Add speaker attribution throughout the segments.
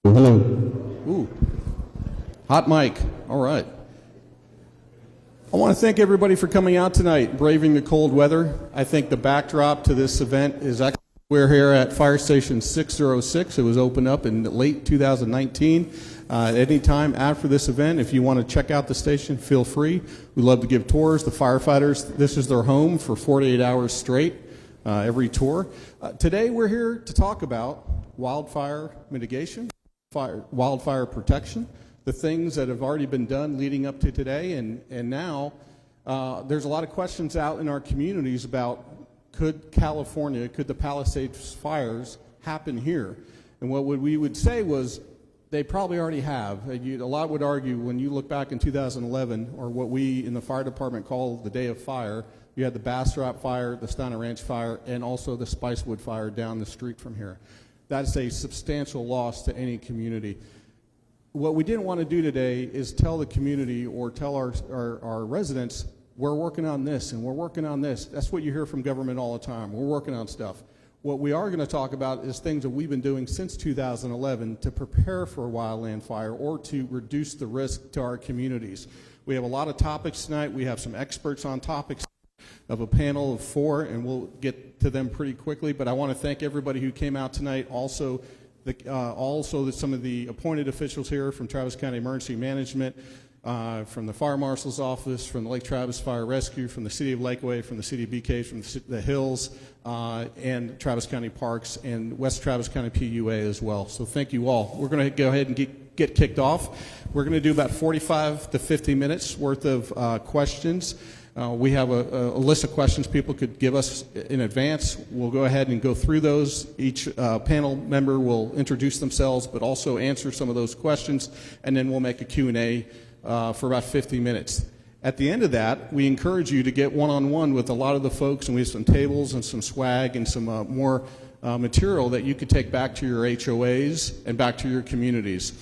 Speaker 1: Hello.
Speaker 2: Ooh, hot mic. All right. I want to thank everybody for coming out tonight, braving the cold weather. I think the backdrop to this event is actually we're here at Fire Station 606. It was opened up in late 2019. At any time after this event, if you want to check out the station, feel free. We love to give tours. The firefighters, this is their home for 48 hours straight, every tour. Today we're here to talk about wildfire mitigation, wildfire protection, the things that have already been done leading up to today, and now there's a lot of questions out in our communities about could the Palisades fires happen here? And what we would say was they probably already have. A lot would argue when you look back in 2011, or what we in the fire department call the Day of Fire, you had the Bastrop fire, the Steiner Ranch fire, and also the Spicewood fire down the street from here. That's a substantial loss to any community. What we didn't want to do today is tell the community or tell our residents, we're working on this and we're working on this. That's what you hear from government all the time. We're working on stuff. What we are going to talk about is things that we've been doing since 2011 to prepare for a wildland fire or to reduce the risk to our communities. We have a lot of topics tonight. We have some experts on topics of a panel of 4, and we'll get to them pretty quickly. But I want to thank everybody who came out tonight. Also some of the appointed officials here from Travis County Emergency Management, from the Fire Marshal's Office, from the Lake Travis Fire Rescue, from the City of Lakeway, from the City of BK, from the Hills, and Travis County Parks, and West Travis County PUA as well. So thank you all. We're going to go ahead and get kicked off. We're going to do about 45 to 50 minutes worth of questions. We have a list of questions people could give us in advance. We'll go ahead and go through those. Each panel member will introduce themselves, but also answer some of those questions, and then we'll make a Q&A for about 50 minutes. At the end of that, we encourage you to get one-on-one with a lot of the folks, and we have some tables and some swag and some more material that you could take back to your HOAs and back to your communities.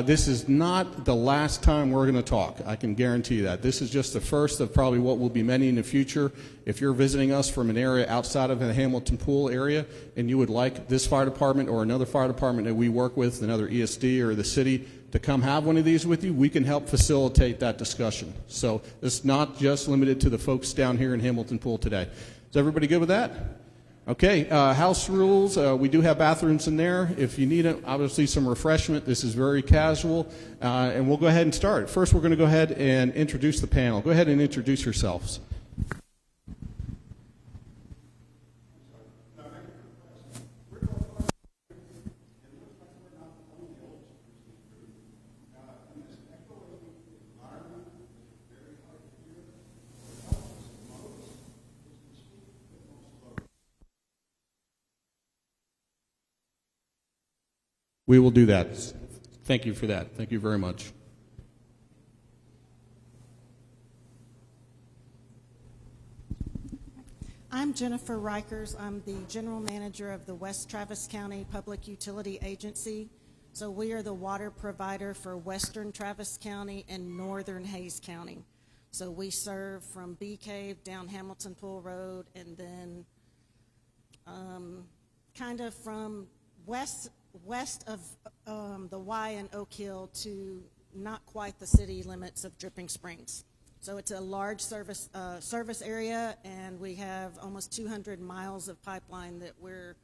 Speaker 2: This is not the last time we're going to talk. I can guarantee that. This is just the first of probably what will be many in the future. If you're visiting us from an area outside of the Hamilton Pool area and you would like this fire department or another fire department that we work with, another ESD or the city, to come have one of these with you, we can help facilitate that discussion. So it's not just limited to the folks down here in Hamilton Pool today. Is everybody good with that? Okay, house rules, we do have bathrooms in there. If you need obviously some refreshment, this is very casual, and we'll go ahead and start. First, we're going to go ahead and introduce the panel. Go ahead and introduce yourselves. We will do that. Thank you for that. Thank you very much.
Speaker 3: I'm Jennifer Rikers. I'm the general manager of the West Travis County Public Utility Agency. So we are the water provider for Western Travis County and Northern Hayes County. So we serve from Bee Cave down Hamilton Pool Road, and then kind of from west of the Y and Oak Hill to not quite the city limits of Dripping Springs. So it's a large service area, and we have almost 200 miles of pipeline that we're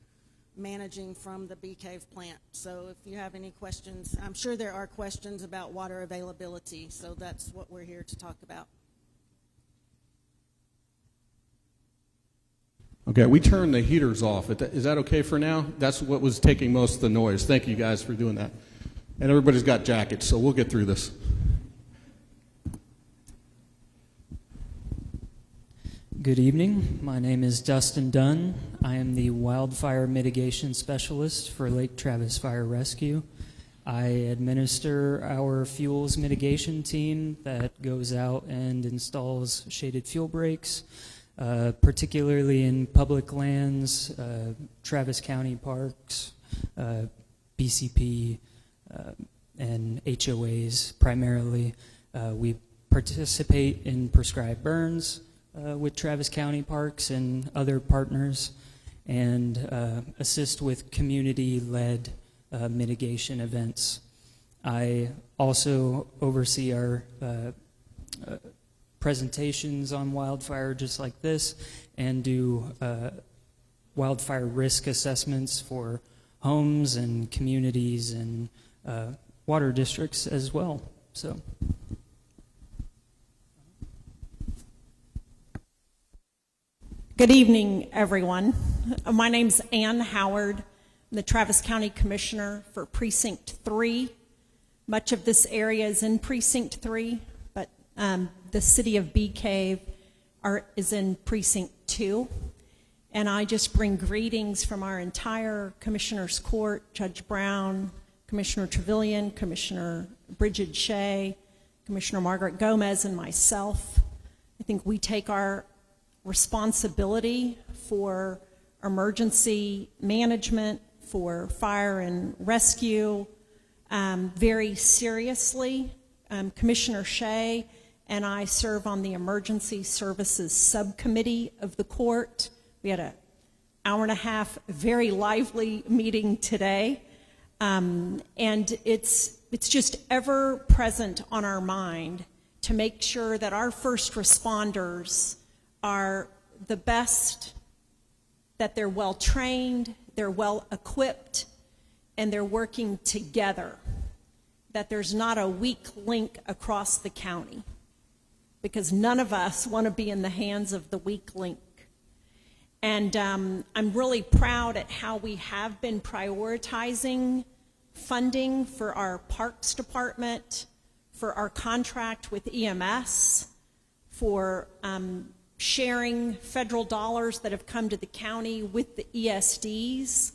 Speaker 3: managing from the Bee Cave plant. So if you have any questions, I'm sure there are questions about water availability, so that's what we're here to talk about.
Speaker 2: Okay, we turned the heaters off. Is that okay for now? That's what was taking most of the noise. Thank you guys for doing that. And everybody's got jackets, so we'll get through this.
Speaker 4: Good evening. My name is Dustin Dunn. I am the Wildfire Mitigation Specialist for Lake Travis Fire Rescue. I administer our fuels mitigation team that goes out and installs shaded fuel breaks, particularly in public lands, Travis County parks, BCP, and HOAs primarily. We participate in prescribed burns with Travis County parks and other partners, and assist with community-led mitigation events. I also oversee our presentations on wildfire just like this, and do wildfire risk assessments for homes and communities and water districts as well. So.
Speaker 1: Good evening, everyone. My name's Ann Howard. I'm the Travis County Commissioner for Precinct 3. Much of this area is in Precinct 3, but the city of Bee Cave is in Precinct 2. And I just bring greetings from our entire Commissioner's Court, Judge Brown, Commissioner Trevelyan, Commissioner Bridget Shea, Commissioner Margaret Gomez, and myself. I think we take our responsibility for emergency management, for fire and rescue, very seriously. Commissioner Shea and I serve on the Emergency Services Subcommittee of the court. We had an hour-and-a-half very lively meeting today, and it's just ever present on our mind to make sure that our first responders are the best, that they're well trained, they're well equipped, and they're working together, that there's not a weak link across the county, because none of us want to be in the hands of the weak link. And I'm really proud at how we have been prioritizing funding for our Parks Department, for our contract with EMS, for sharing federal dollars that have come to the county with the ESDs.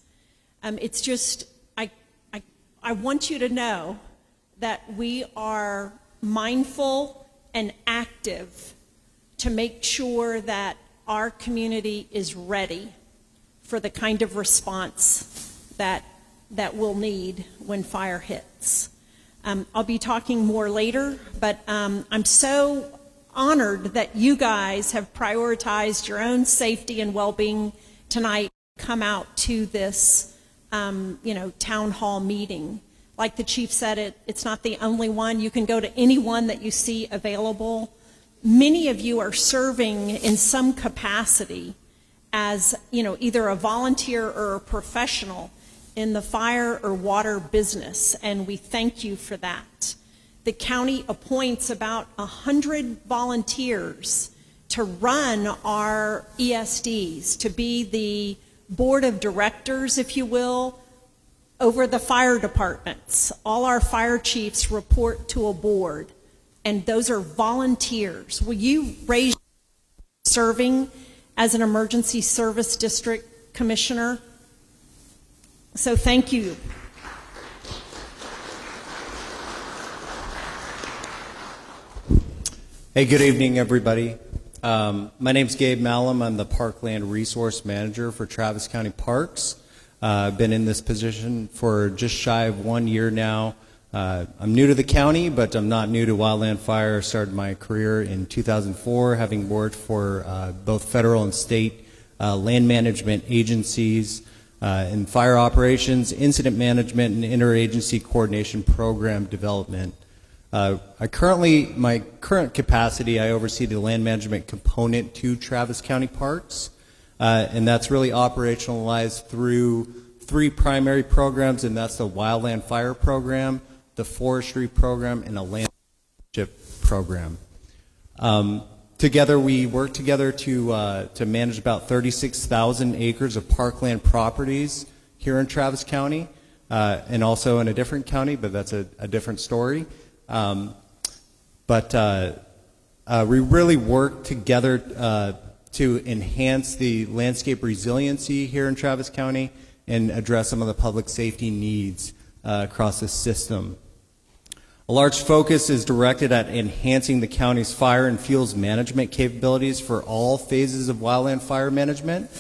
Speaker 1: It's just, I want you to know that we are mindful and active to make sure that our community is ready for the kind of response that we'll need when fire hits. I'll be talking more later, but I'm so honored that you guys have prioritized your own safety and well-being tonight, come out to this town hall meeting. Like the chief said, it's not the only one. You can go to any one that you see available. Many of you are serving in some capacity as either a volunteer or a professional in the fire or water business, and we thank you for that. The county appoints about 100 volunteers to run our ESDs, to be the board of directors, if you will, over the fire departments. All our fire chiefs report to a board, and those are volunteers. Will you raise serving as an emergency service district commissioner? So thank you.
Speaker 5: Hey, good evening, everybody. My name's Gabe Malum. I'm the Parkland Resource Manager for Travis County Parks. I've been in this position for just shy of 1 year now. I'm new to the county, but I'm not new to wildland fire. I started my career in 2004, having worked for both federal and state land management agencies in fire operations, incident management, and interagency coordination program development. My current capacity, I oversee the land management component to Travis County Parks, and that's really operationalized through 3 primary programs, and that's the wildland fire program, the forestry program, and a land management program. Together, we work together to manage about 36,000 acres of parkland properties here in Travis County, and also in a different county, but that's a different story. We really work together to enhance the landscape resiliency here in Travis County and address some of the public safety needs across the system. A large focus is directed at enhancing the county's fire and fuels management capabilities for all phases of wildland fire management,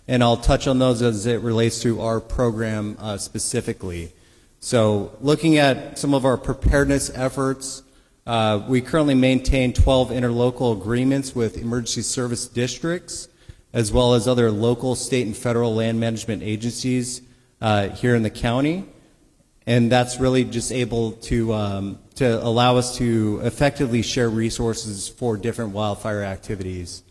Speaker 5: and I'll touch on those as it relates to our program specifically. So looking at some of our preparedness efforts, we currently maintain 12 interlocal agreements with emergency service districts, as well as other local, state, and federal land management agencies here in the county. and that's really just able to allow us to effectively share resources for different wildfire activities.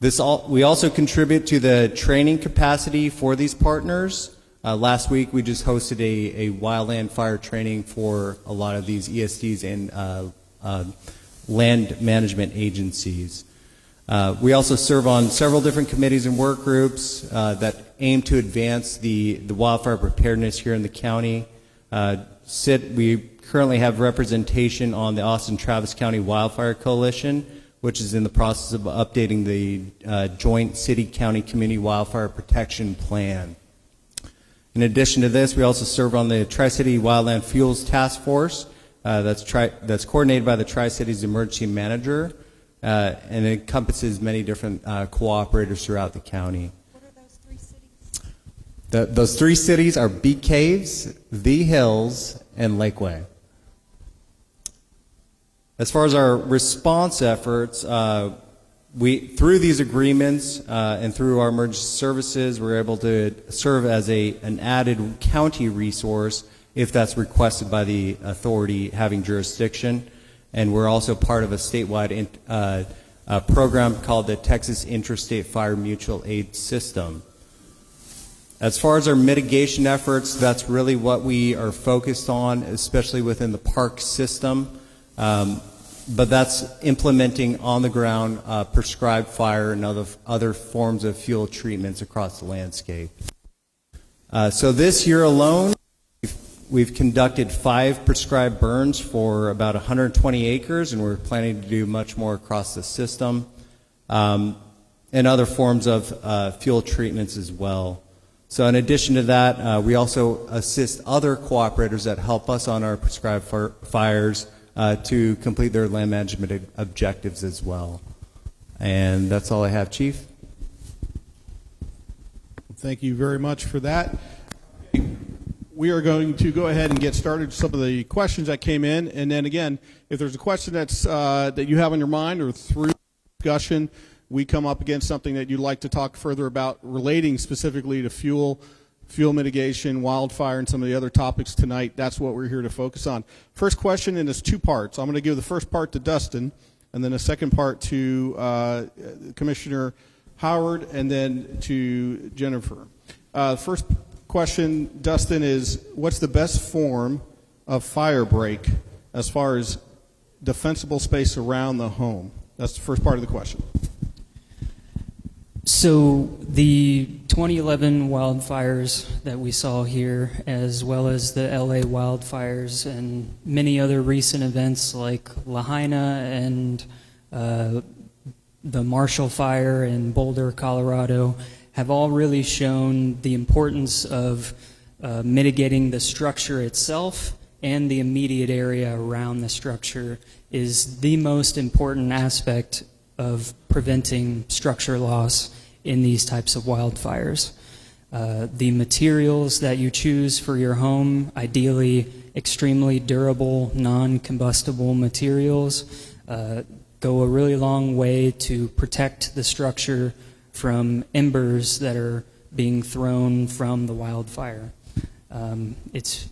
Speaker 5: We also contribute to the training capacity for these partners. Last week, we just hosted a wildland fire training for a lot of these ESDs and land management agencies. We also serve on several different committees and work groups that aim to advance the wildfire preparedness here in the county. We currently have representation on the Austin-Travis County Wildfire Coalition, which is in the process of updating the joint city-county community wildfire protection plan. In addition to this, we also serve on the Tri-City Wildland Fuels Task Force that's coordinated by the Tri-Cities Emergency Manager, and it encompasses many different cooperators throughout the county.
Speaker 1: What are those 3 cities?
Speaker 5: Those 3 cities are Bee Caves, The Hills, and Lakeway. As far as our response efforts, through these agreements and through our emergency services, we're able to serve as an added county resource if that's requested by the authority having jurisdiction. And we're also part of a statewide program called the Texas Interstate Fire Mutual Aid System. As far as our mitigation efforts, that's really what we are focused on, especially within the park system. But that's implementing on the ground prescribed fire and other forms of fuel treatments across the landscape. So this year alone, we've conducted 5 prescribed burns for about 120 acres, and we're planning to do much more across the system, and other forms of fuel treatments as well. So in addition to that, we also assist other cooperators that help us on our prescribed fires to complete their land management objectives as well. And that's all I have, Chief.
Speaker 2: Thank you very much for that. We are going to go ahead and get started with some of the questions that came in. And then again, if there's a question that you have on your mind or through discussion, we come up against something that you'd like to talk further about relating specifically to fuel mitigation, wildfire, and some of the other topics tonight, that's what we're here to focus on. First question, and it's 2 parts. I'm going to give the first part to Dustin, and then a second part to Commissioner Howard, and then to Jennifer. First question, Dustin, is what's the best form of fire break as far as defensible space around the home? That's the first part of the question.
Speaker 4: So the 2011 wildfires that we saw here, as well as the LA wildfires and many other recent events like Lahaina and the Marshall Fire in Boulder, Colorado, have all really shown the importance of mitigating the structure itself, and the immediate area around the structure is the most important aspect of preventing structure loss in these types of wildfires. The materials that you choose for your home, ideally extremely durable, non-combustible materials, go a really long way to protect the structure from embers that are being thrown from the wildfire. It's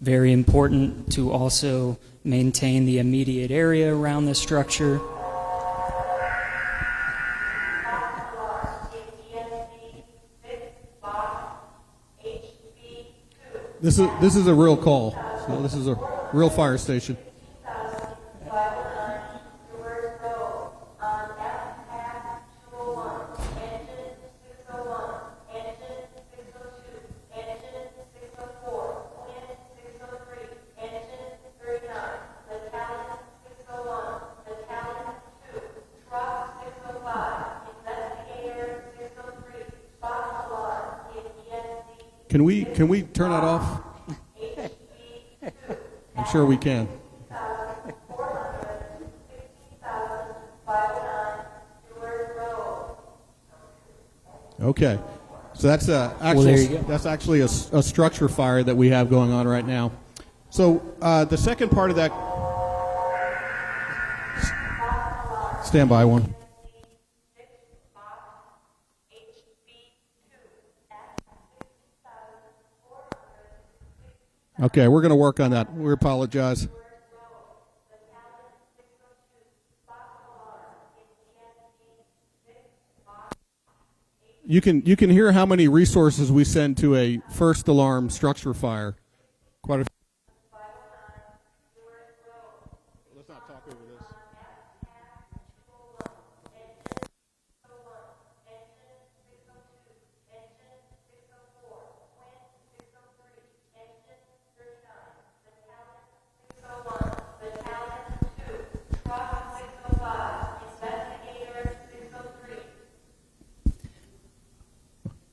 Speaker 4: very important to also maintain the immediate area around the structure.
Speaker 2: This is a real call. So this is a real fire station. Can we turn that off? I'm sure we can. Okay, so that's actually a structure fire that we have going on right now. So the second part of that, stand by one. Okay, we're going to work on that. We apologize. You can hear how many resources we send to a first alarm structure fire. Quite a. Let's not talk over this.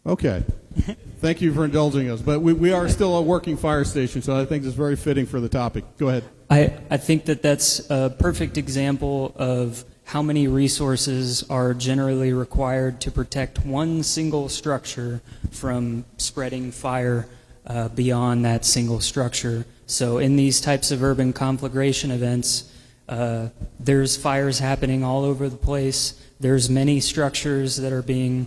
Speaker 2: Okay. Thank you for indulging us. But we are still a working fire station, so I think it's very fitting for the topic. Go ahead.
Speaker 4: I think that that's a perfect example of how many resources are generally required to protect one single structure from spreading fire beyond that single structure. So in these types of urban conflagration events, there's fires happening all over the place. There's many structures that are being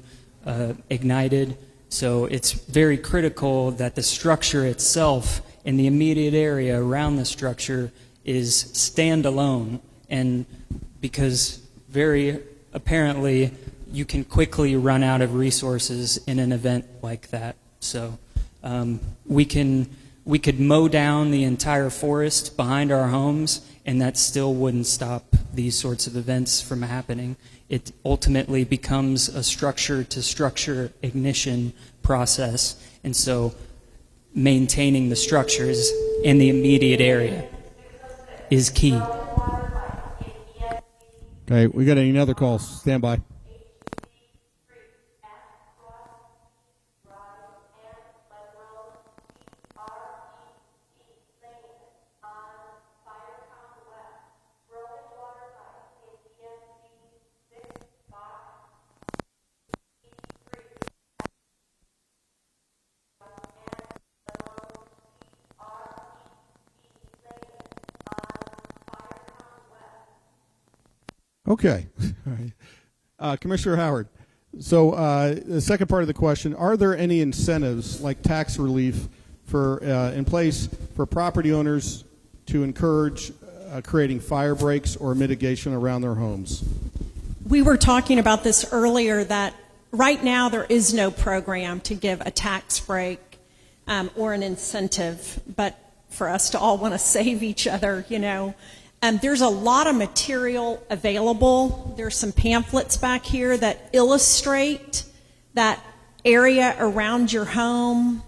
Speaker 4: ignited. So it's very critical that the structure itself and the immediate area around the structure is standalone, and because very apparently you can quickly run out of resources in an event like that. So we could mow down the entire forest behind our homes, and that still wouldn't stop these sorts of events from happening. It ultimately becomes a structure-to-structure ignition process, and so maintaining the structures in the immediate area is key.
Speaker 2: Okay, we got another call. Stand by. Okay. Commissioner Howard, so the second part of the question, are there any incentives like tax relief for in place for property owners to encourage creating fire breaks or mitigation around their homes?
Speaker 1: We were talking about this earlier, that right now there is no program to give a tax break or an incentive, but for us to all want to save each other, you know. There's a lot of material available. There's some pamphlets back here that illustrate that area around your home.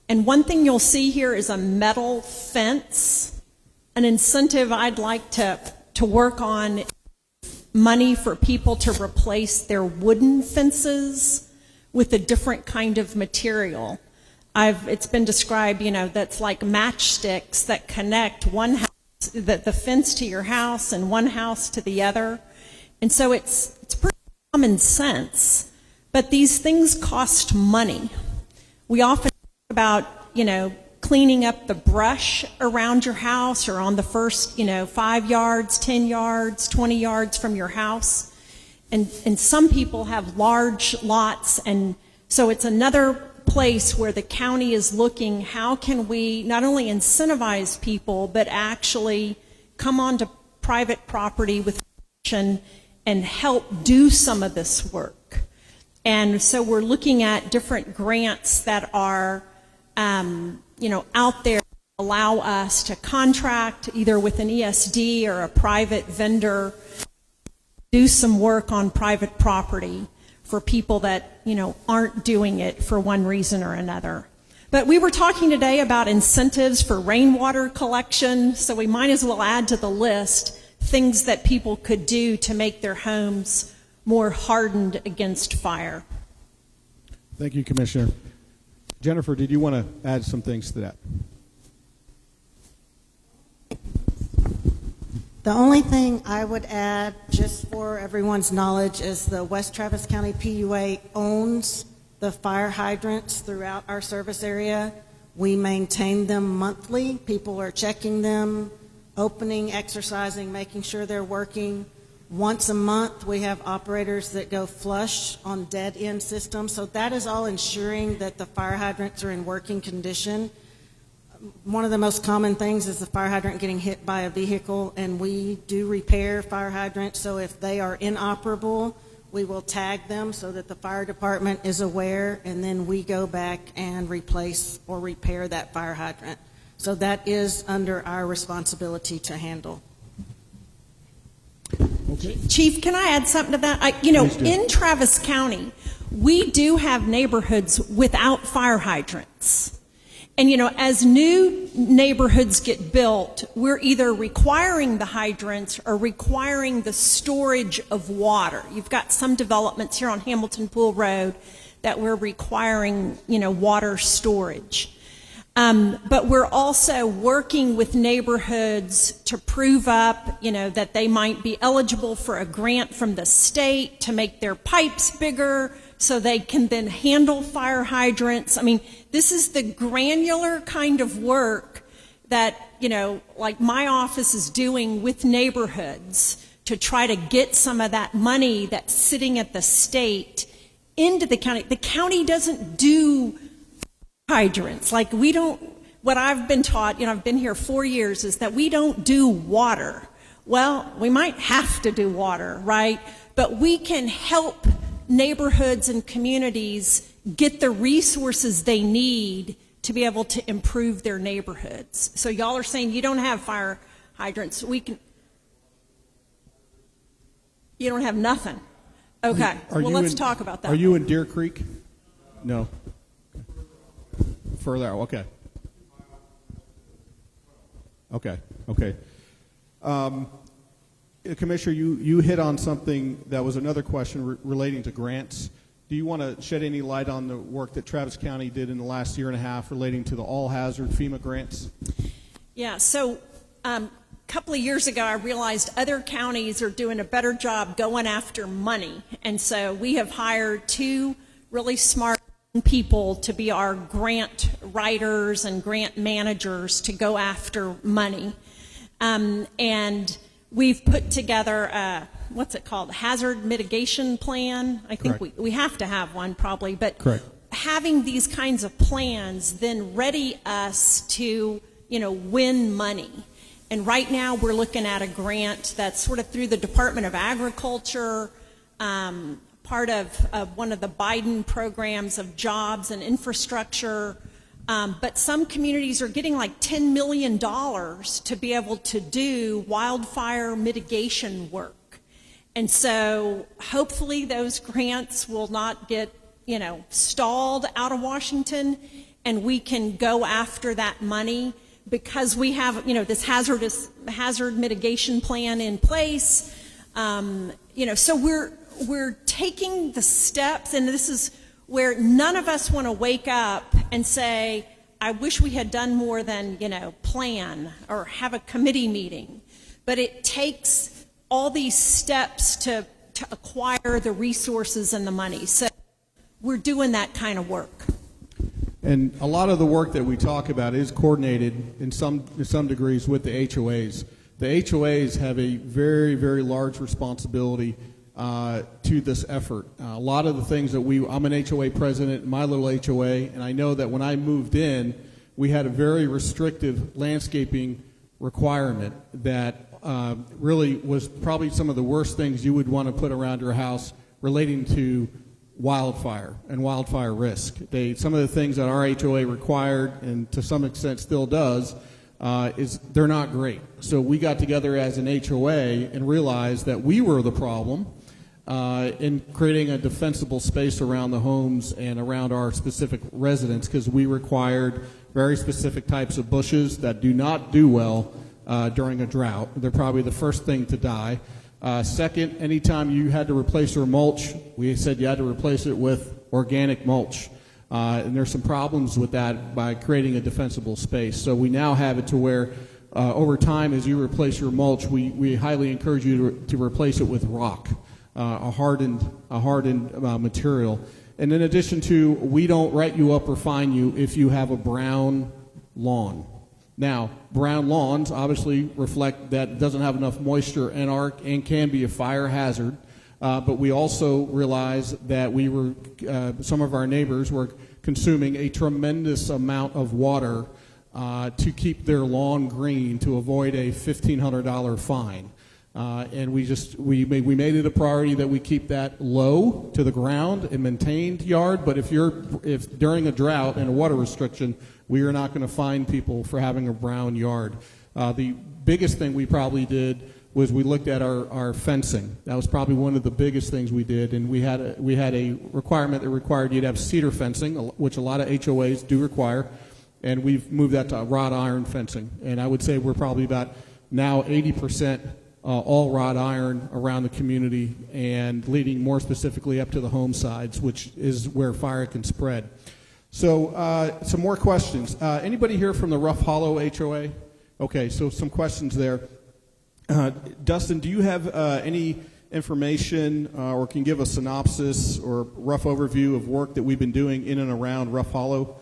Speaker 1: And one thing you'll see here is a metal fence. An incentive I'd like to work on, money for people to replace their wooden fences with a different kind of material. It's been described, you know, that's like matchsticks that connect one house, the fence to your house and one house to the other. And so it's pretty common sense, but these things cost money. We often talk about, you know, cleaning up the brush around your house or on the first, 5 yards, 10 yards, 20 yards from your house. And some people have large lots, and so it's another place where the county is looking, how can we not only incentivize people, but actually come onto private property with and help do some of this work. And so we're looking at different grants that are, out there to allow us to contract either with an ESD or a private vendor, do some work on private property for people that, aren't doing it for one reason or another. But we were talking today about incentives for rainwater collection, so we might as well add to the list things that people could do to make their homes more hardened against fire.
Speaker 2: Thank you, Commissioner. Jennifer, did you want to add some things to that?
Speaker 3: The only thing I would add, just for everyone's knowledge, is the West Travis County PUA owns the fire hydrants throughout our service area. We maintain them monthly. People are checking them, opening, exercising, making sure they're working. Once a month, we have operators that go flush on dead-end systems. So that is all ensuring that the fire hydrants are in working condition. one of the most common things is the fire hydrant getting hit by a vehicle, and we do repair fire hydrants. So if they are inoperable, we will tag them so that the fire department is aware, and then we go back and replace or repair that fire hydrant. So that is under our responsibility to handle.
Speaker 2: Okay.
Speaker 1: Chief, can I add something to that? You know,
Speaker 2: Please do.
Speaker 1: in Travis County, we do have neighborhoods without fire hydrants. And, you know, as new neighborhoods get built, we're either requiring the hydrants or requiring the storage of water. You've got some developments here on Hamilton Pool Road that we're requiring, you know, water storage. But we're also working with neighborhoods to prove up, you know, that they might be eligible for a grant from the state to make their pipes bigger so they can then handle fire hydrants. I mean, this is the granular kind of work that, you know, like my office is doing with neighborhoods to try to get some of that money that's sitting at the state into the county. The county doesn't do hydrants. Like, we don't, what I've been taught, you know, I've been here 4 years, is that we don't do water. Well, we might have to do water, right? But we can help neighborhoods and communities get the resources they need to be able to improve their neighborhoods. So y'all are saying you don't have fire hydrants. We can, you don't have nothing. Okay,
Speaker 2: Are
Speaker 1: well,
Speaker 2: you
Speaker 1: let's
Speaker 2: in-
Speaker 1: talk about that.
Speaker 2: Are you in Deer Creek? No. Further out, okay. Okay. Commissioner, you hit on something that was another question relating to grants. Do you want to shed any light on the work that Travis County did in the last year and a half relating to the all-hazard FEMA grants?
Speaker 1: Yeah, so a couple of years ago, I realized other counties are doing a better job going after money. And so we have hired 2 really smart people to be our grant writers and grant managers to go after money. And we've put together a, what's it called, hazard mitigation plan. I think
Speaker 2: Correct.
Speaker 1: we have to have one probably, but
Speaker 2: Correct.
Speaker 1: having these kinds of plans then ready us to, you know, win money. And right now we're looking at a grant that's sort of through the Department of Agriculture, part of one of the Biden programs of jobs and infrastructure. But some communities are getting like $10 million to be able to do wildfire mitigation work. And so hopefully those grants will not get, you know, stalled out of Washington, and we can go after that money because we have, you know, this hazard mitigation plan in place. You know, so we're taking the steps, and this is where none of us want to wake up and say, I wish we had done more than, you know, plan or have a committee meeting. But it takes all these steps to acquire the resources and the money. So we're doing that kind of work.
Speaker 2: And a lot of the work that we talk about is coordinated in some degrees with the HOAs. The HOAs have a very, very large responsibility to this effort. A lot of the things that I'm an HOA president in my little HOA, and I know that when I moved in, we had a very restrictive landscaping requirement that really was probably some of the worst things you would want to put around your house relating to wildfire and wildfire risk. Some of the things that our HOA required, and to some extent still does, is they're not great. So we got together as an HOA and realized that we were the problem in creating a defensible space around the homes and around our specific residents, because we required very specific types of bushes that do not do well during a drought. They're probably the first thing to die. Second, anytime you had to replace your mulch, we said you had to replace it with organic mulch. And there's some problems with that by creating a defensible space. So we now have it to where over time, as you replace your mulch, we highly encourage you to replace it with rock, a hardened material. And in addition to, we don't write you up or fine you if you have a brown lawn. Now, brown lawns obviously reflect that it doesn't have enough moisture and can be a fire hazard. But we also realized that some of our neighbors were consuming a tremendous amount of water to keep their lawn green to avoid a $1,500 fine. And we made it a priority that we keep that low to the ground and maintained yard. But if during a drought and a water restriction, we are not going to fine people for having a brown yard. The biggest thing we probably did was we looked at our fencing. That was probably one of the biggest things we did, and we had a requirement that required you to have cedar fencing, which a lot of HOAs do require, and we've moved that to wrought iron fencing. And I would say we're probably about now 80% all wrought iron around the community, and leading more specifically up to the home sides, which is where fire can spread. So some more questions. Anybody here from the Rough Hollow HOA? Okay, so some questions there. Dustin, do you have any information or can give a synopsis or rough overview of work that we've been doing in and around Rough Hollow?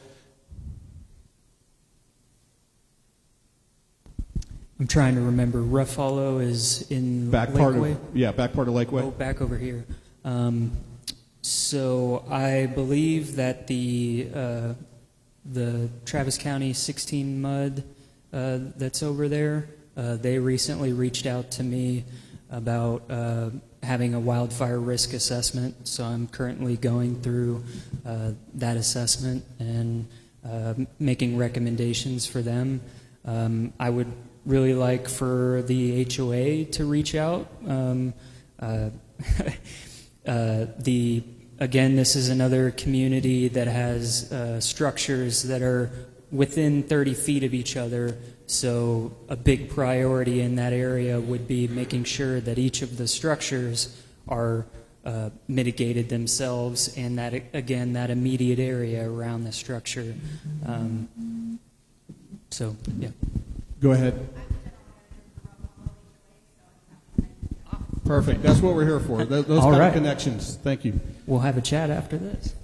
Speaker 4: I'm trying to remember. Rough Hollow is in
Speaker 2: Back part
Speaker 4: Lakeway?
Speaker 2: back part of Lakeway.
Speaker 4: Oh, back over here. So I believe that the Travis County 16 Mud that's over there, they recently reached out to me about having a wildfire risk assessment. So I'm currently going through that assessment and making recommendations for them. I would really like for the HOA to reach out. Again, this is another community that has structures that are within 30 feet of each other, so a big priority in that area would be making sure that each of the structures are mitigated themselves, and that, again, that immediate area around the structure. So, yeah.
Speaker 2: Go ahead. Perfect. That's what we're here for. Those kind of connections. Thank you.
Speaker 4: We'll have a chat after this.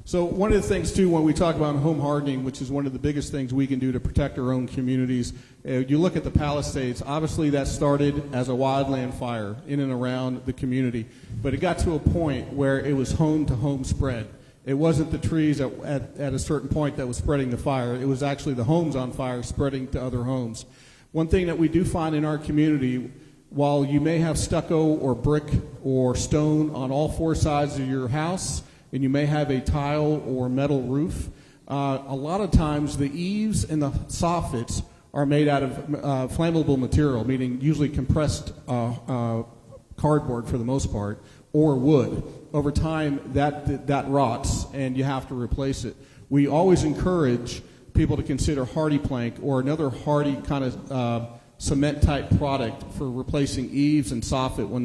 Speaker 2: So one of the things, too, when we talk about home hardening, which is one of the biggest things we can do to protect our own communities, you look at the Palisades, obviously that started as a wildland fire in and around the community, but it got to a point where it was home-to-home spread. It wasn't the trees at a certain point that was spreading the fire. It was actually the homes on fire spreading to other homes. One thing that we do find in our community, while you may have stucco or brick or stone on all four sides of your house, and you may have a tile or metal roof, a lot of times the eaves and the soffits are made out of flammable material, meaning usually compressed cardboard for the most part, or wood. Over time, that rots, and you have to replace it. We always encourage people to consider hardy plank or another hardy kind of cement-type product for replacing eaves and soffit when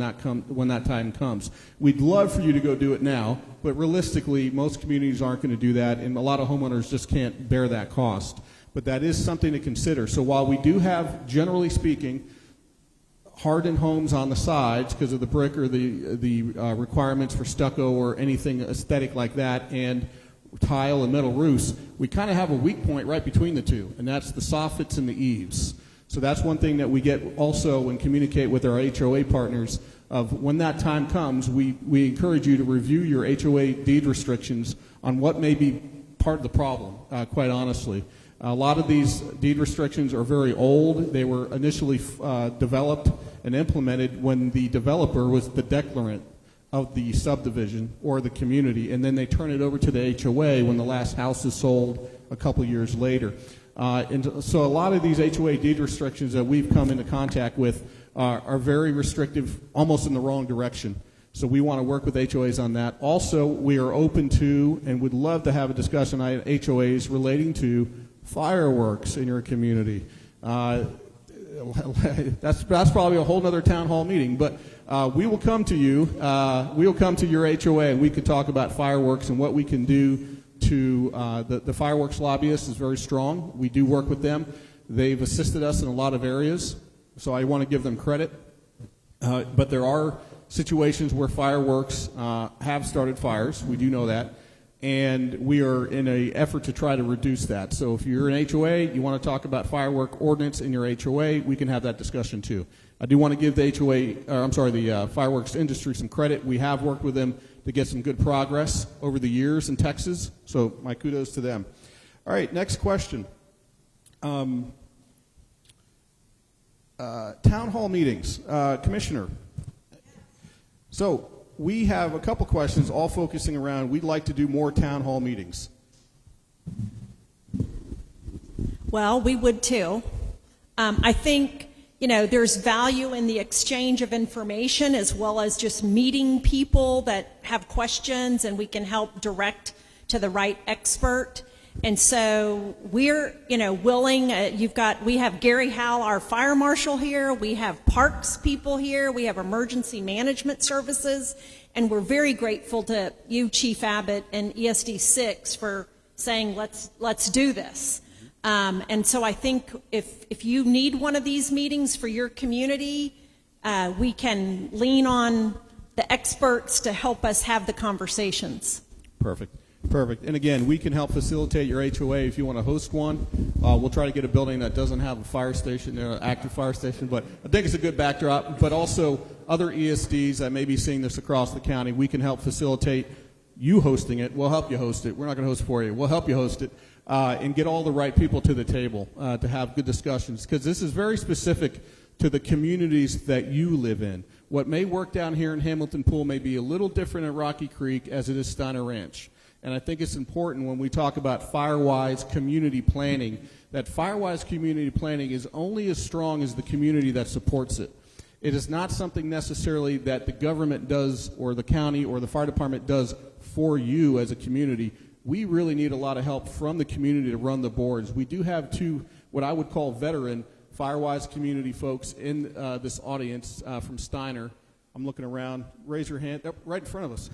Speaker 2: that time comes. We'd love for you to go do it now, but realistically, most communities aren't going to do that, and a lot of homeowners just can't bear that cost. But that is something to consider. So while we do have, generally speaking, hardened homes on the sides because of the brick or the requirements for stucco or anything aesthetic like that, and tile and metal roofs, we kind of have a weak point right between the two, and that's the soffits and the eaves. So that's one thing that we get also and communicate with our HOA partners of when that time comes, we encourage you to review your HOA deed restrictions on what may be part of the problem, quite honestly. A lot of these deed restrictions are very old. They were initially developed and implemented when the developer was the declarant of the subdivision or the community, and then they turn it over to the HOA when the last house is sold a couple years later. And so a lot of these HOA deed restrictions that we've come into contact with are very restrictive, almost in the wrong direction. So we want to work with HOAs on that. Also, we are open to and would love to have a discussion on HOAs relating to fireworks in your community. That's probably a whole other town hall meeting, but we will come to you. We will come to your HOA, and we could talk about fireworks and what we can do to the fireworks lobbyist is very strong. We do work with them. They've assisted us in a lot of areas, so I want to give them credit. But there are situations where fireworks have started fires. We do know that. And we are in an effort to try to reduce that. So if you're an HOA, you want to talk about firework ordinance in your HOA, we can have that discussion too. I do want to give the the fireworks industry some credit. We have worked with them to get some good progress over the years in Texas, so my kudos to them. All right, next question. Town hall meetings. Commissioner. So we have a couple questions all focusing around we'd like to do more town hall meetings.
Speaker 1: Well, we would too. I think, there's value in the exchange of information as well as just meeting people that have questions and we can help direct to the right expert. And so we're, willing. We have Gary Howell, our fire marshal here. We have parks people here. We have emergency management services. And we're very grateful to you, Chief Abbott, and ESD 6 for saying, let's do this. And so I think if you need one of these meetings for your community, we can lean on the experts to help us have the conversations.
Speaker 2: Perfect. And again, we can help facilitate your HOA if you want to host one. We'll try to get a building that doesn't have a fire station, an active fire station, but I think it's a good backdrop. But also other ESDs that may be seeing this across the county, we can help facilitate you hosting it. We'll help you host it. We're not going to host for you. We'll help you host it and get all the right people to the table to have good discussions, because this is very specific to the communities that you live in. What may work down here in Hamilton Pool may be a little different at Rocky Creek as it is Steiner Ranch. And I think it's important when we talk about Firewise community planning, that Firewise community planning is only as strong as the community that supports it. It is not something necessarily that the government does or the county or the fire department does for you as a community. We really need a lot of help from the community to run the boards. We do have two, what I would call veteran Firewise community folks in this audience from Steiner. I'm looking around. Raise your hand. Oh, right in front of us.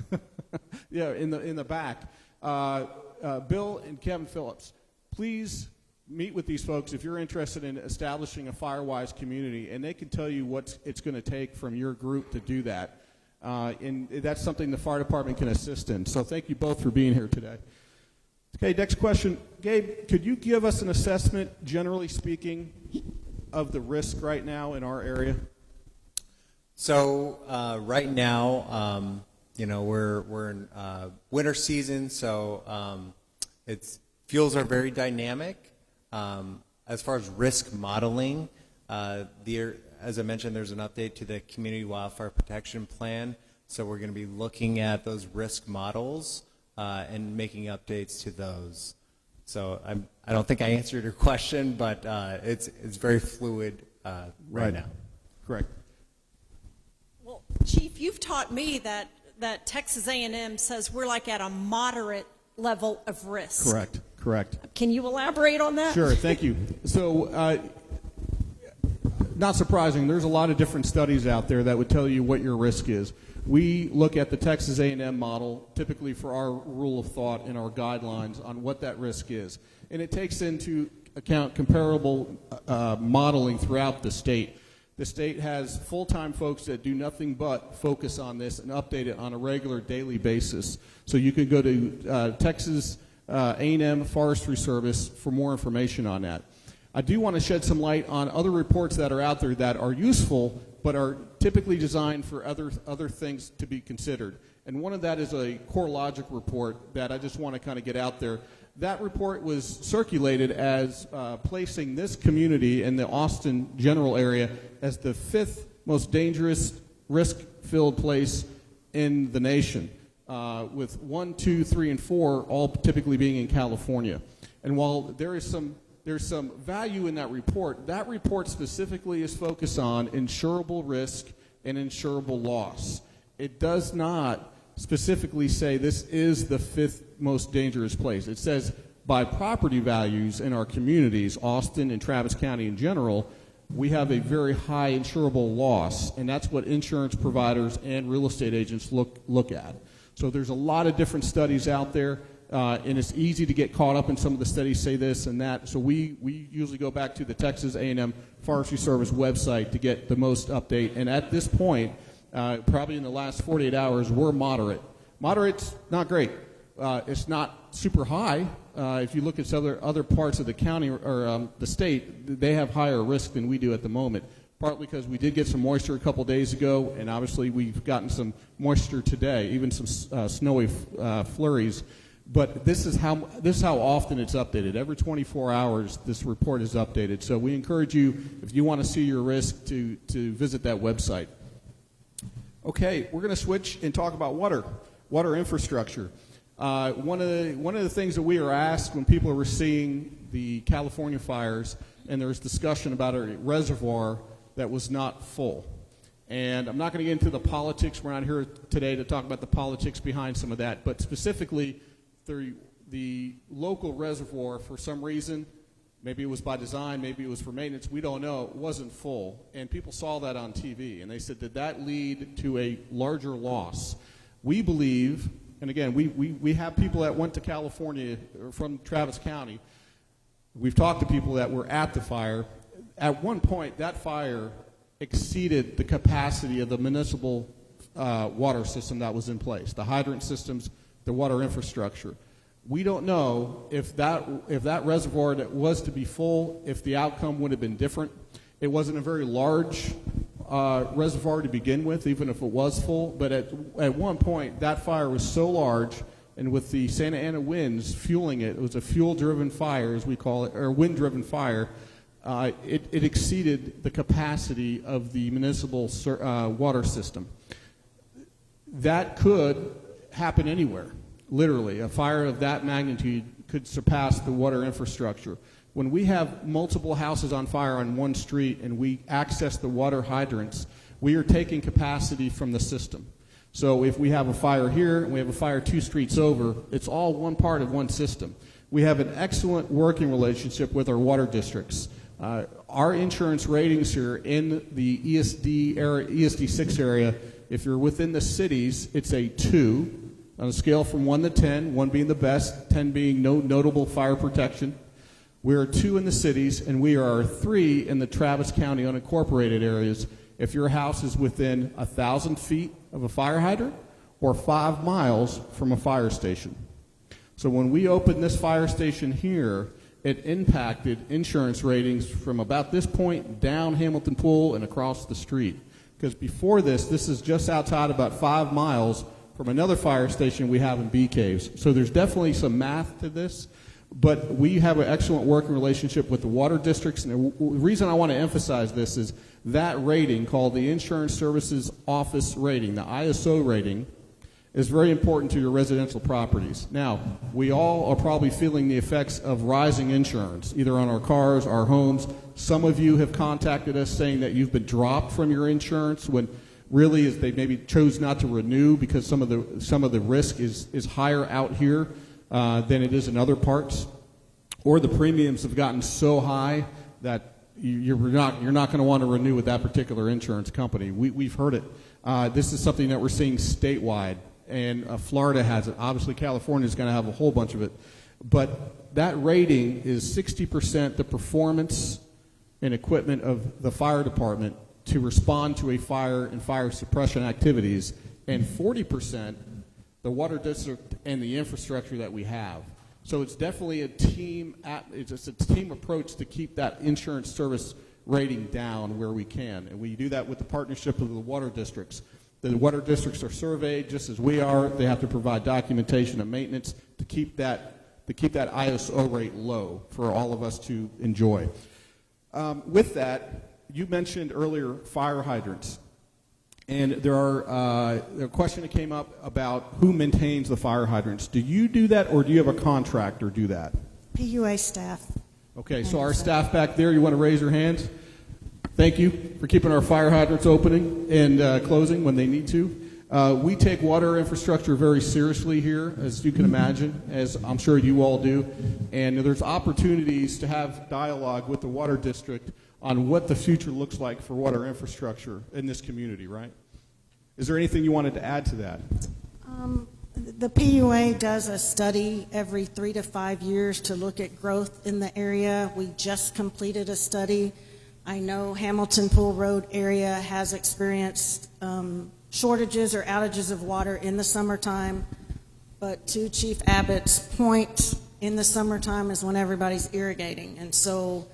Speaker 2: Yeah, in the back. Bill and Kevin Phillips, please meet with these folks if you're interested in establishing a Firewise community, and they can tell you what it's going to take from your group to do that. And that's something the fire department can assist in. So thank you both for being here today. Okay, next question. Gabe, could you give us an assessment, generally speaking, of the risk right now in our area?
Speaker 5: So right now, we're in winter season, so fuels are very dynamic. As far as risk modeling, as I mentioned, there's an update to the Community Wildfire Protection Plan, so we're going to be looking at those risk models and making updates to those. So I don't think I answered your question, but it's very fluid right now.
Speaker 2: Correct.
Speaker 1: Well, Chief, you've taught me that Texas A&M says we're like at a moderate level of risk.
Speaker 2: Correct.
Speaker 1: Can you elaborate on that?
Speaker 2: Sure, thank you. So, not surprising, there's a lot of different studies out there that would tell you what your risk is. We look at the Texas A&M model typically for our rule of thought and our guidelines on what that risk is. And it takes into account comparable modeling throughout the state. The state has full-time folks that do nothing but focus on this and update it on a regular daily basis. So you can go to Texas A&M Forestry Service for more information on that. I do want to shed some light on other reports that are out there that are useful but are typically designed for other things to be considered. And one of that is a CoreLogic report that I just want to kind of get out there. That report was circulated as placing this community in the Austin general area as the 5th most dangerous, risk-filled place in the nation, with 1, 2, 3, and 4 all typically being in California. And while there's some value in that report specifically is focused on insurable risk and insurable loss. It does not specifically say this is the 5th most dangerous place. It says by property values in our communities, Austin and Travis County in general, we have a very high insurable loss, and that's what insurance providers and real estate agents look at. So there's a lot of different studies out there. And it's easy to get caught up in some of the studies say this and that. So we usually go back to the Texas A&M Forestry Service website to get the most update. And at this point, probably in the last 48 hours, we're moderate. Moderate's not great. It's not super high. If you look at other parts of the county or the state, they have higher risk than we do at the moment. Partly because we did get some moisture a couple days ago, and obviously we've gotten some moisture today, even some snowy flurries. But this is how often it's updated. Every 24 hours, this report is updated. So we encourage you, if you want to see your risk, to visit that website. Okay, we're going to switch and talk about water infrastructure. One of the things that we are asked when people are seeing the California fires, and there was discussion about a reservoir that was not full. And I'm not going to get into the politics. We're not here today to talk about the politics behind some of that, but specifically the local reservoir, for some reason, maybe it was by design, maybe it was for maintenance, we don't know, it wasn't full. And people saw that on TV, and they said, did that lead to a larger loss? We believe, and again, we have people that went to California from Travis County. We've talked to people that were at the fire. At one point, that fire exceeded the capacity of the municipal water system that was in place, the hydrant systems, the water infrastructure. We don't know if that reservoir that was to be full, if the outcome would have been different. It wasn't a very large reservoir to begin with, even if it was full, but at one point, that fire was so large, and with the Santa Ana winds fueling it was a fuel-driven fire, as we call it, or wind-driven fire. It exceeded the capacity of the municipal water system. That could happen anywhere, literally. A fire of that magnitude could surpass the water infrastructure. When we have multiple houses on fire on one street and we access the water hydrants, we are taking capacity from the system. So if we have a fire here and we have a fire 2 streets over, it's all one part of one system. We have an excellent working relationship with our water districts. Our insurance ratings here in the ESD 6 area, if you're within the cities, it's a 2 on a scale from 1 to 10, 1 being the best, 10 being no notable fire protection. We are 2 in the cities, and we are 3 in the Travis County unincorporated areas if your house is within 1,000 feet of a fire hydrant or 5 miles from a fire station. So when we opened this fire station here, it impacted insurance ratings from about this point down Hamilton Pool and across the street. Because before this is just outside about 5 miles from another fire station we have in Bee Caves. So there's definitely some math to this, but we have an excellent working relationship with the water districts. And the reason I want to emphasize this is that rating, called the Insurance Services Office rating, the ISO rating, is very important to your residential properties. Now, we all are probably feeling the effects of rising insurance, either on our cars, our homes. Some of you have contacted us saying that you've been dropped from your insurance when really is they maybe chose not to renew because some of the risk is higher out here than it is in other parts, or the premiums have gotten so high that you're not going to want to renew with that particular insurance company. We've heard it. This is something that we're seeing statewide, and Florida has it. Obviously, California is going to have a whole bunch of it. But that rating is 60% the performance and equipment of the fire department to respond to a fire and fire suppression activities, and 40% the water district and the infrastructure that we have. So it's definitely a team approach to keep that insurance service rating down where we can, and we do that with the partnership of the water districts. The water districts are surveyed just as we are. They have to provide documentation and maintenance to keep that ISO rate low for all of us to enjoy. With that, you mentioned earlier fire hydrants, and there are a question that came up about who maintains the fire hydrants. Do you do that, or do you have a contractor do that?
Speaker 3: PUA staff.
Speaker 2: Okay, so our staff back there, you want to raise your hands? Thank you for keeping our fire hydrants opening and closing when they need to. We take water infrastructure very seriously here, as you can imagine, as I'm sure you all do. And there's opportunities to have dialogue with the water district on what the future looks like for water infrastructure in this community, right? Is there anything you wanted to add to that?
Speaker 3: The PUA does a study every 3 to 5 years to look at growth in the area. We just completed a study. I know Hamilton Pool Road area has experienced shortages or outages of water in the summertime, but to Chief Abbott's point, in the summertime is when everybody's irrigating. And so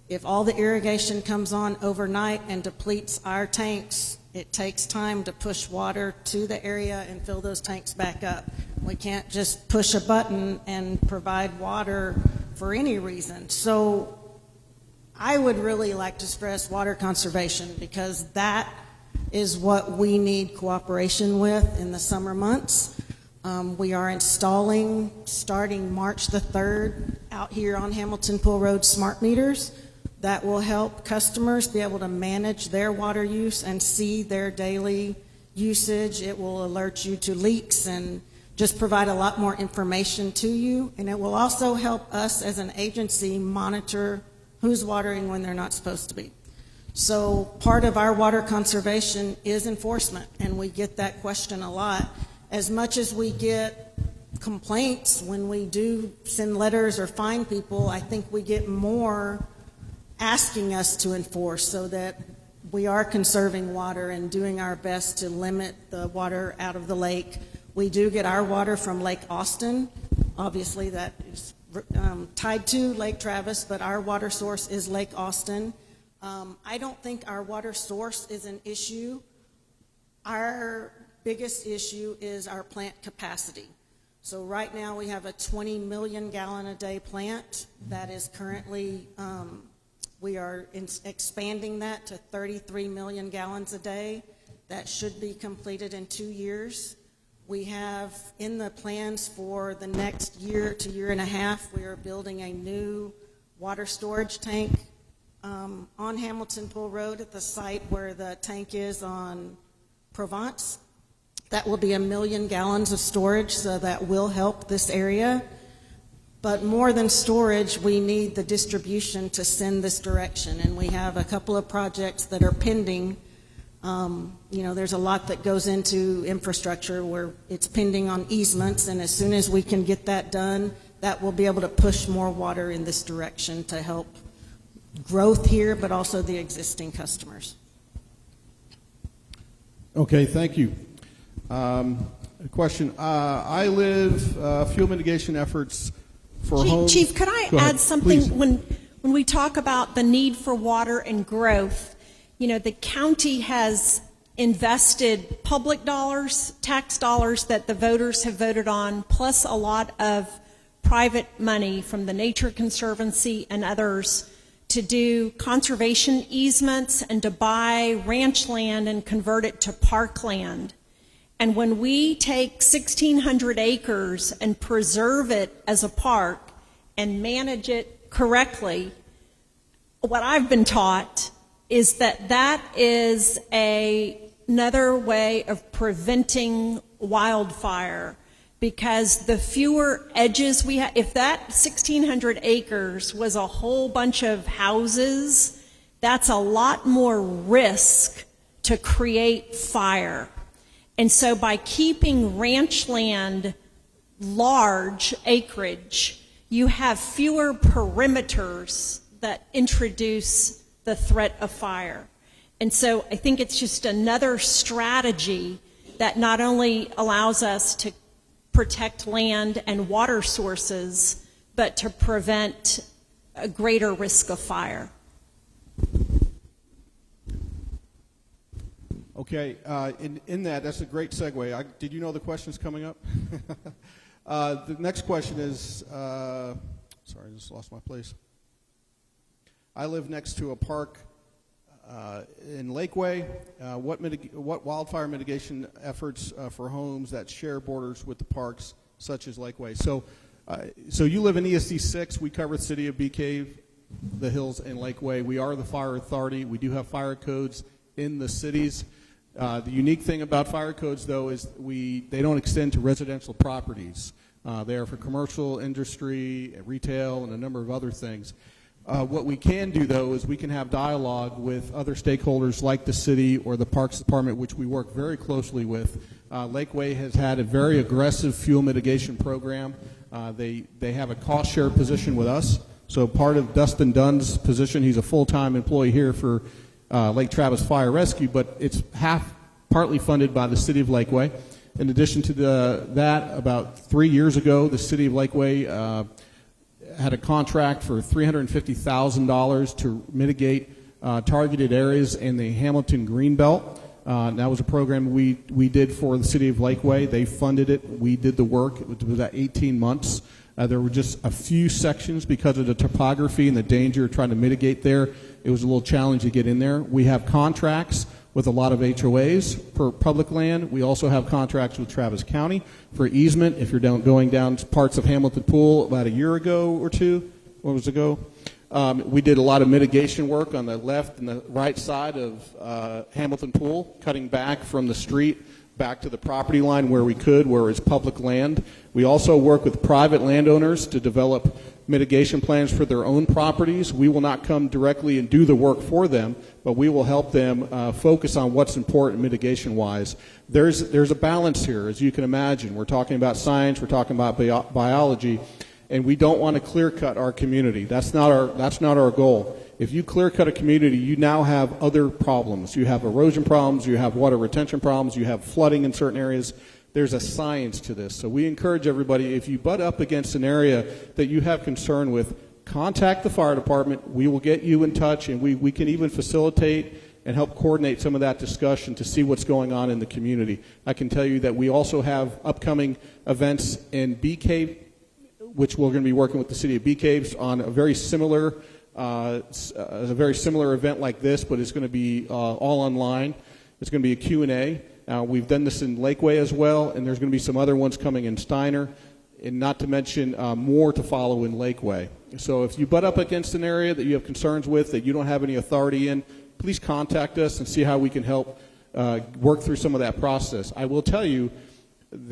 Speaker 3: if all the irrigation comes on overnight and depletes our tanks, it takes time to push water to the area and fill those tanks back up. We can't just push a button and provide water for any reason. So I would really like to stress water conservation, because that is what we need cooperation with in the summer months. We are installing, starting March the 3rd, out here on Hamilton Pool Road, smart meters that will help customers be able to manage their water use and see their daily usage. It will alert you to leaks and just provide a lot more information to you. And it will also help us as an agency monitor who's watering when they're not supposed to be. So part of our water conservation is enforcement, and we get that question a lot. As much as we get complaints when we do send letters or fine people, I think we get more asking us to enforce, so that we are conserving water and doing our best to limit the water out of the lake. We do get our water from Lake Austin. Obviously, that is tied to Lake Travis, but our water source is Lake Austin. I don't think our water source is an issue. Our biggest issue is our plant capacity. So right now we have a 20 million gallon a day plant that is currently, we are expanding that to 33 million gallons a day. That should be completed in 2 years. We have in the plans for the next year to year and a half, we are building a new water storage tank on Hamilton Pool Road at the site where the tank is on Provence. That will be 1 million gallons of storage, so that will help this area. But more than storage, we need the distribution to send this direction, and we have a couple of projects that are pending. There's a lot that goes into infrastructure where it's pending on easements, and as soon as we can get that done, that will be able to push more water in this direction to help growth here, but also the existing customers.
Speaker 2: Okay, thank you. A question. I live fuel mitigation efforts for homes.
Speaker 1: Chief, could I
Speaker 2: Go ahead,
Speaker 1: add something?
Speaker 2: please.
Speaker 1: When we talk about the need for water and growth, the county has invested public dollars, tax dollars that the voters have voted on, plus a lot of private money from the Nature Conservancy and others to do conservation easements and to buy ranch land and convert it to parkland. And when we take 1,600 acres and preserve it as a park and manage it correctly, what I've been taught is that that is another way of preventing wildfire, because the fewer edges we have, if that 1,600 acres was a whole bunch of houses, that's a lot more risk to create fire. And so by keeping ranch land large acreage, you have fewer perimeters that introduce the threat of fire. And so I think it's just another strategy that not only allows us to protect land and water sources, but to prevent a greater risk of fire.
Speaker 2: Okay, in that's a great segue. Did you know the question's coming up? The next question is, sorry, I just lost my place. I live next to a park in Lakeway. What wildfire mitigation efforts for homes that share borders with the parks, such as Lakeway? So you live in ESD 6. We cover the city of Bee Cave, the Hills, and Lakeway. We are the fire authority. We do have fire codes in the cities. The unique thing about fire codes, though, is they don't extend to residential properties. They are for commercial, industry, retail, and a number of other things. What we can do, though, is we can have dialogue with other stakeholders like the city or the Parks Department, which we work very closely with. Lakeway has had a very aggressive fuel mitigation program. They have a cost share position with us. So part of Dustin Dunn's position, he's a full-time employee here for Lake Travis Fire Rescue, but it's partly funded by the city of Lakeway. In addition to that, about 3 years ago, the city of Lakeway had a contract for $350,000 to mitigate targeted areas in the Hamilton Greenbelt. That was a program we did for the city of Lakeway. They funded it. We did the work. It was at 18 months. There were just a few sections because of the topography and the danger of trying to mitigate there. It was a little challenge to get in there. We have contracts with a lot of HOAs for public land. We also have contracts with Travis County for easement. If you're going down parts of Hamilton Pool about a year ago or two, what was it ago? We did a lot of mitigation work on the left and the right side of Hamilton Pool, cutting back from the street back to the property line where we could, where it's public land. We also work with private landowners to develop mitigation plans for their own properties. We will not come directly and do the work for them, but we will help them focus on what's important mitigation-wise. There's a balance here, as you can imagine. We're talking about science, we're talking about biology, and we don't want to clear-cut our community. That's not our goal. If you clear-cut a community, you now have other problems. You have erosion problems, you have water retention problems, you have flooding in certain areas. There's a science to this. So we encourage everybody, if you butt up against an area that you have concern with, contact the fire department. We will get you in touch, and we can even facilitate and help coordinate some of that discussion to see what's going on in the community. I can tell you that we also have upcoming events in Bee Cave, which we're going to be working with the city of Bee Caves on a very similar event like this, but it's going to be all online. It's going to be a Q&A. We've done this in Lakeway as well, and there's going to be some other ones coming in Steiner, and not to mention more to follow in Lakeway. So if you butt up against an area that you have concerns with, that you don't have any authority in, please contact us and see how we can help work through some of that process. I will tell you,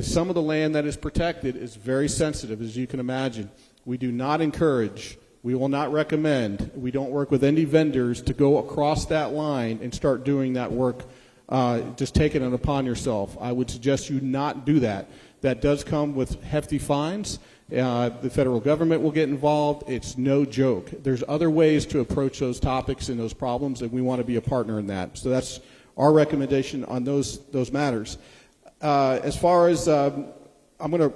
Speaker 2: some of the land that is protected is very sensitive, as you can imagine. We do not encourage, we will not recommend, we don't work with any vendors to go across that line and start doing that work, just taking it upon yourself. I would suggest you not do that. That does come with hefty fines. The federal government will get involved. It's no joke. There's other ways to approach those topics and those problems, and we want to be a partner in that. So that's our recommendation on those matters. As far as I'm going to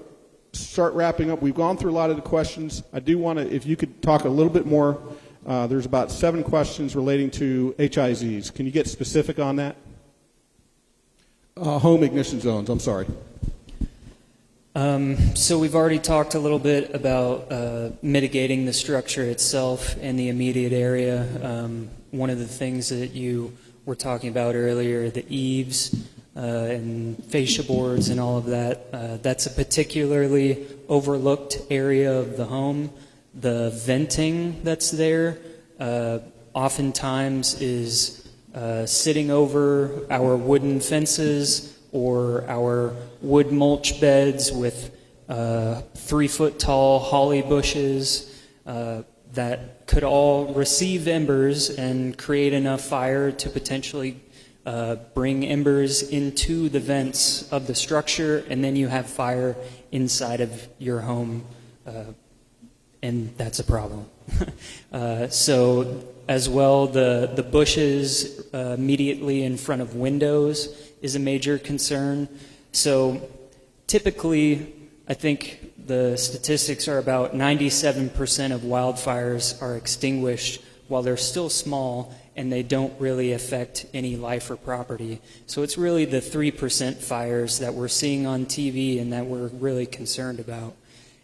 Speaker 2: start wrapping up, we've gone through a lot of the questions. I do want to, if you could talk a little bit more, there's about 7 questions relating to HIZs. Can you get specific on that? Home ignition zones, I'm sorry.
Speaker 4: So we've already talked a little bit about mitigating the structure itself in the immediate area. One of the things that you were talking about earlier, the eaves and fascia boards and all of that, that's a particularly overlooked area of the home. The venting that's there oftentimes is sitting over our wooden fences or our wood mulch beds with 3-foot tall holly bushes that could all receive embers and create enough fire to potentially bring embers into the vents of the structure, and then you have fire inside of your home, and that's a problem. So as well, the bushes immediately in front of windows is a major concern. So typically, I think the statistics are about 97% of wildfires are extinguished while they're still small and they don't really affect any life or property. So it's really the 3% fires that we're seeing on TV and that we're really concerned about.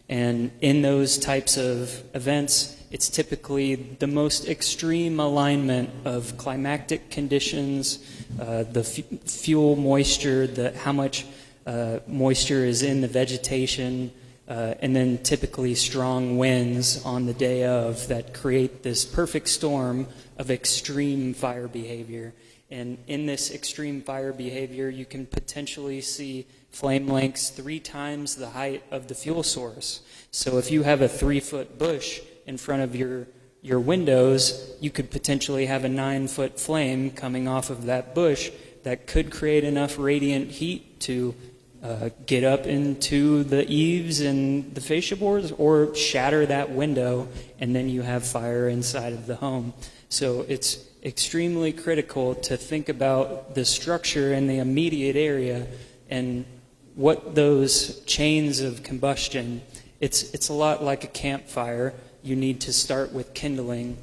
Speaker 4: And in those types of events, it's typically the most extreme alignment of climactic conditions, the fuel moisture, how much moisture is in the vegetation, and then typically strong winds on the day of that create this perfect storm of extreme fire behavior. And in this extreme fire behavior, you can potentially see flame lengths 3 times the height of the fuel source. So if you have a 3-foot bush in front of your windows, you could potentially have a 9-foot flame coming off of that bush that could create enough radiant heat to get up into the eaves and the fascia boards or shatter that window, and then you have fire inside of the home. So it's extremely critical to think about the structure in the immediate area and what those chains of combustion, it's a lot like a campfire. You need to start with kindling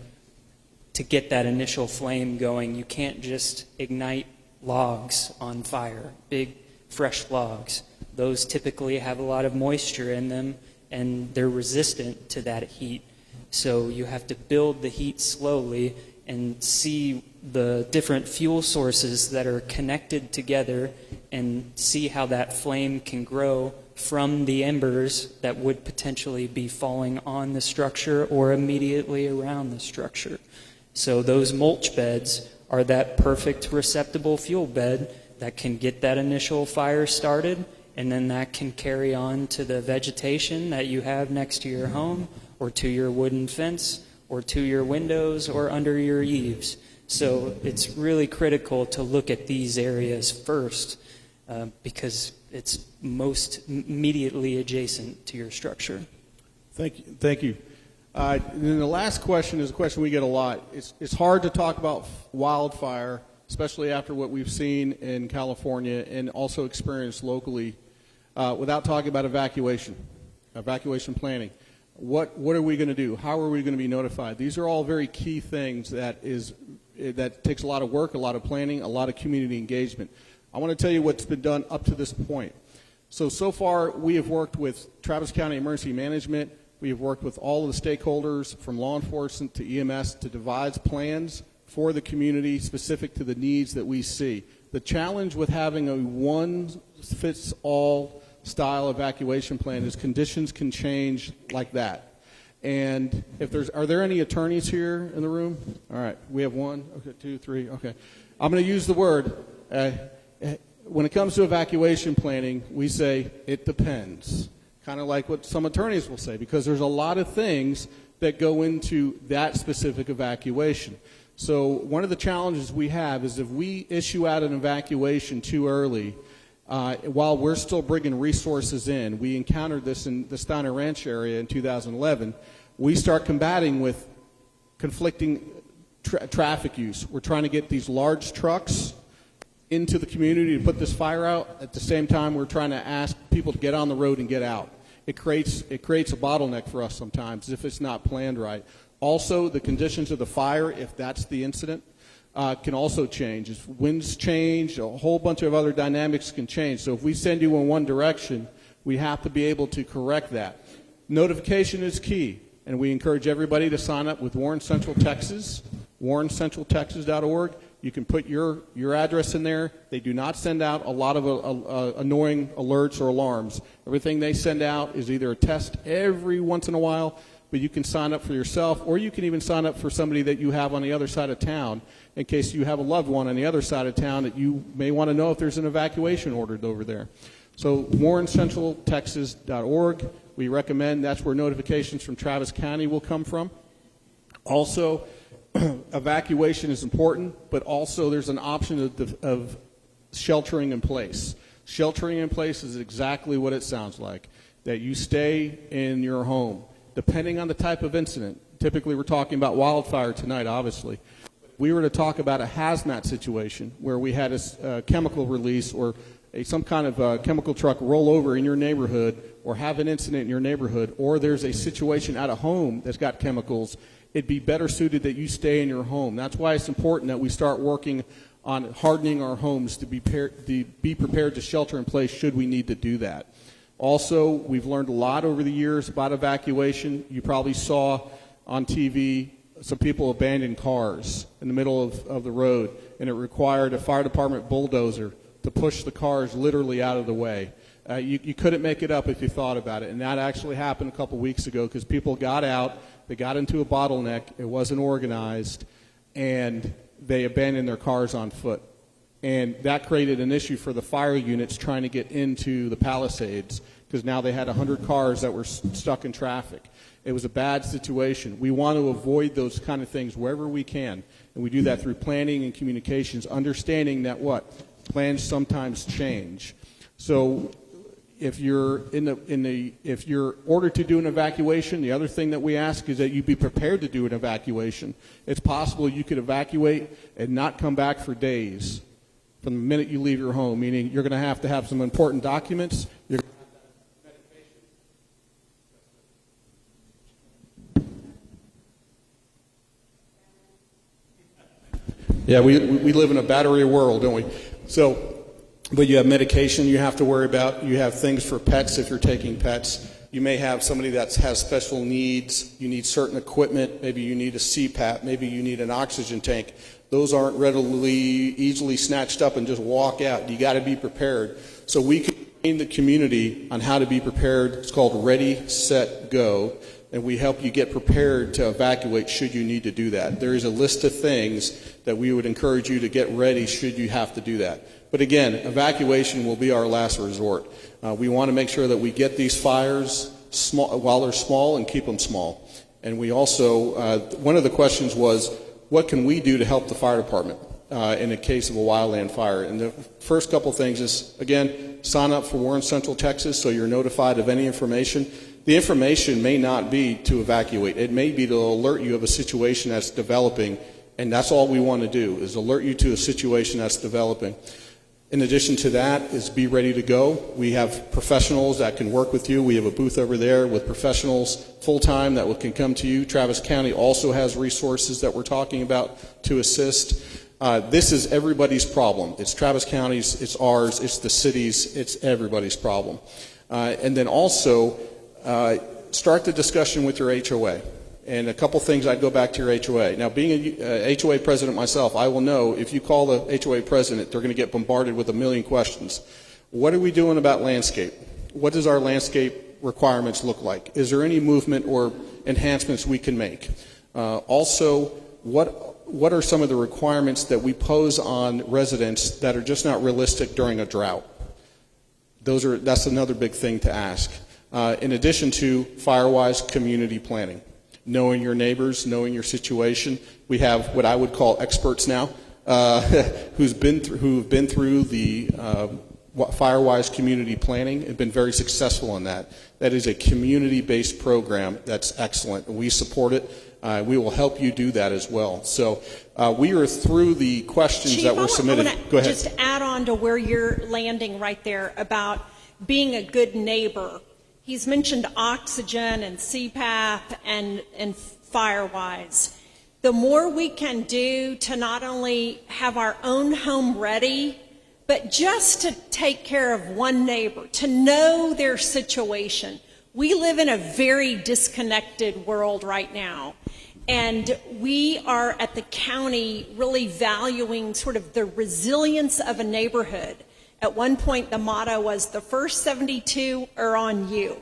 Speaker 4: to get that initial flame going. You can't just ignite logs on fire, big fresh logs. Those typically have a lot of moisture in them, and they're resistant to that heat. So you have to build the heat slowly and see the different fuel sources that are connected together and see how that flame can grow from the embers that would potentially be falling on the structure or immediately around the structure. So those mulch beds are that perfect receptacle fuel bed that can get that initial fire started, and then that can carry on to the vegetation that you have next to your home or to your wooden fence or to your windows or under your eaves. So it's really critical to look at these areas first because it's most immediately adjacent to your structure.
Speaker 2: Thank you. Thank you. And then the last question is a question we get a lot. It's hard to talk about wildfire, especially after what we've seen in California and also experienced locally, without talking about evacuation planning. What are we going to do? How are we going to be notified? These are all very key things that takes a lot of work, a lot of planning, a lot of community engagement. I want to tell you what's been done up to this point. So far, we have worked with Travis County Emergency Management. We have worked with all of the stakeholders, from law enforcement to EMS, to devise plans for the community specific to the needs that we see. The challenge with having a one-fits-all style evacuation plan is conditions can change like that. And are there any attorneys here in the room? All right, we have one, okay, two, three, okay. I'm going to use the word. When it comes to evacuation planning, we say it depends, kind of like what some attorneys will say, because there's a lot of things that go into that specific evacuation. So one of the challenges we have is if we issue out an evacuation too early, while we're still bringing resources in, we encountered this in the Steiner Ranch area in 2011, we start combating with conflicting traffic use. We're trying to get these large trucks into the community to put this fire out. At the same time, we're trying to ask people to get on the road and get out. It creates a bottleneck for us sometimes if it's not planned right. Also, the conditions of the fire, if that's the incident, can also change. If winds change, a whole bunch of other dynamics can change. So if we send you in one direction, we have to be able to correct that. Notification is key, and we encourage everybody to sign up with Warren Central Texas, warrencentraltexas.org. You can put your address in there. They do not send out a lot of annoying alerts or alarms. Everything they send out is either a test every once in a while, but you can sign up for yourself, or you can even sign up for somebody that you have on the other side of town in case you have a loved one on the other side of town that you may want to know if there's an evacuation ordered over there. So warrencentraltexas.org, we recommend. That's where notifications from Travis County will come from. Also, evacuation is important, but also there's an option of sheltering in place. Sheltering in place is exactly what it sounds like, that you stay in your home. Depending on the type of incident, typically we're talking about wildfire tonight, obviously. We were to talk about a hazmat situation where we had a chemical release or some kind of chemical truck roll over in your neighborhood or have an incident in your neighborhood, or there's a situation at a home that's got chemicals, it'd be better suited that you stay in your home. That's why it's important that we start working on hardening our homes to be prepared to shelter in place should we need to do that. Also, we've learned a lot over the years about evacuation. You probably saw on TV some people abandon cars in the middle of the road, and it required a fire department bulldozer to push the cars literally out of the way. You couldn't make it up if you thought about it, and that actually happened a couple weeks ago because people got out, they got into a bottleneck, it wasn't organized, and they abandoned their cars on foot. And that created an issue for the fire units trying to get into the Palisades because now they had 100 cars that were stuck in traffic. It was a bad situation. We want to avoid those kind of things wherever we can, and we do that through planning and communications, understanding that plans sometimes change. So if you're if you're ordered to do an evacuation, the other thing that we ask is that you be prepared to do an evacuation. It's possible you could evacuate and not come back for days from the minute you leave your home, meaning you're going to have some important documents. Yeah, we live in a battery world, don't we? So, but you have medication you have to worry about. You have things for pets if you're taking pets. You may have somebody that has special needs. You need certain equipment. Maybe you need a CPAP. Maybe you need an oxygen tank. Those aren't readily, easily snatched up and just walk out. You got to be prepared. So we can train the community on how to be prepared. It's called Ready, Set, Go. And we help you get prepared to evacuate should you need to do that. There is a list of things that we would encourage you to get ready should you have to do that. But again, evacuation will be our last resort. We want to make sure that we get these fires small, while they're small, and keep them small. And we also, one of the questions was, what can we do to help the fire department in the case of a wildland fire? And the first couple things is, again, sign up for Warren Central Texas so you're notified of any information. The information may not be to evacuate. It may be to alert you of a situation that's developing, and that's all we want to do, is alert you to a situation that's developing. In addition to that is be ready to go. We have professionals that can work with you. We have a booth over there with professionals full-time that can come to you. Travis County also has resources that we're talking about to assist. This is everybody's problem. It's Travis County's, it's ours, it's the city's, it's everybody's problem. And then also, start the discussion with your HOA. And a couple things, I'd go back to your HOA. Now, being a HOA president myself, I will know if you call the HOA president, they're going to get bombarded with a million questions. What are we doing about landscape? What does our landscape requirements look like? Is there any movement or enhancements we can make? Also, what are some of the requirements that we pose on residents that are just not realistic during a drought? That's another big thing to ask. In addition to FireWise community planning. Knowing your neighbors, knowing your situation. We have what I would call experts now, who've been through the FireWise community planning and been very successful in that. That is a community-based program that's excellent, and we support it. We will help you do that as well. So we are through the questions
Speaker 1: Chief,
Speaker 2: that were submitted. Go ahead.
Speaker 1: Just add on to where you're landing right there about being a good neighbor. He's mentioned oxygen and CPAP and FireWise. The more we can do to not only have our own home ready, but just to take care of one neighbor, to know their situation. We live in a very disconnected world right now. And we are at the county really valuing sort of the resilience of a neighborhood. At one point, the motto was, the first 72 are on you,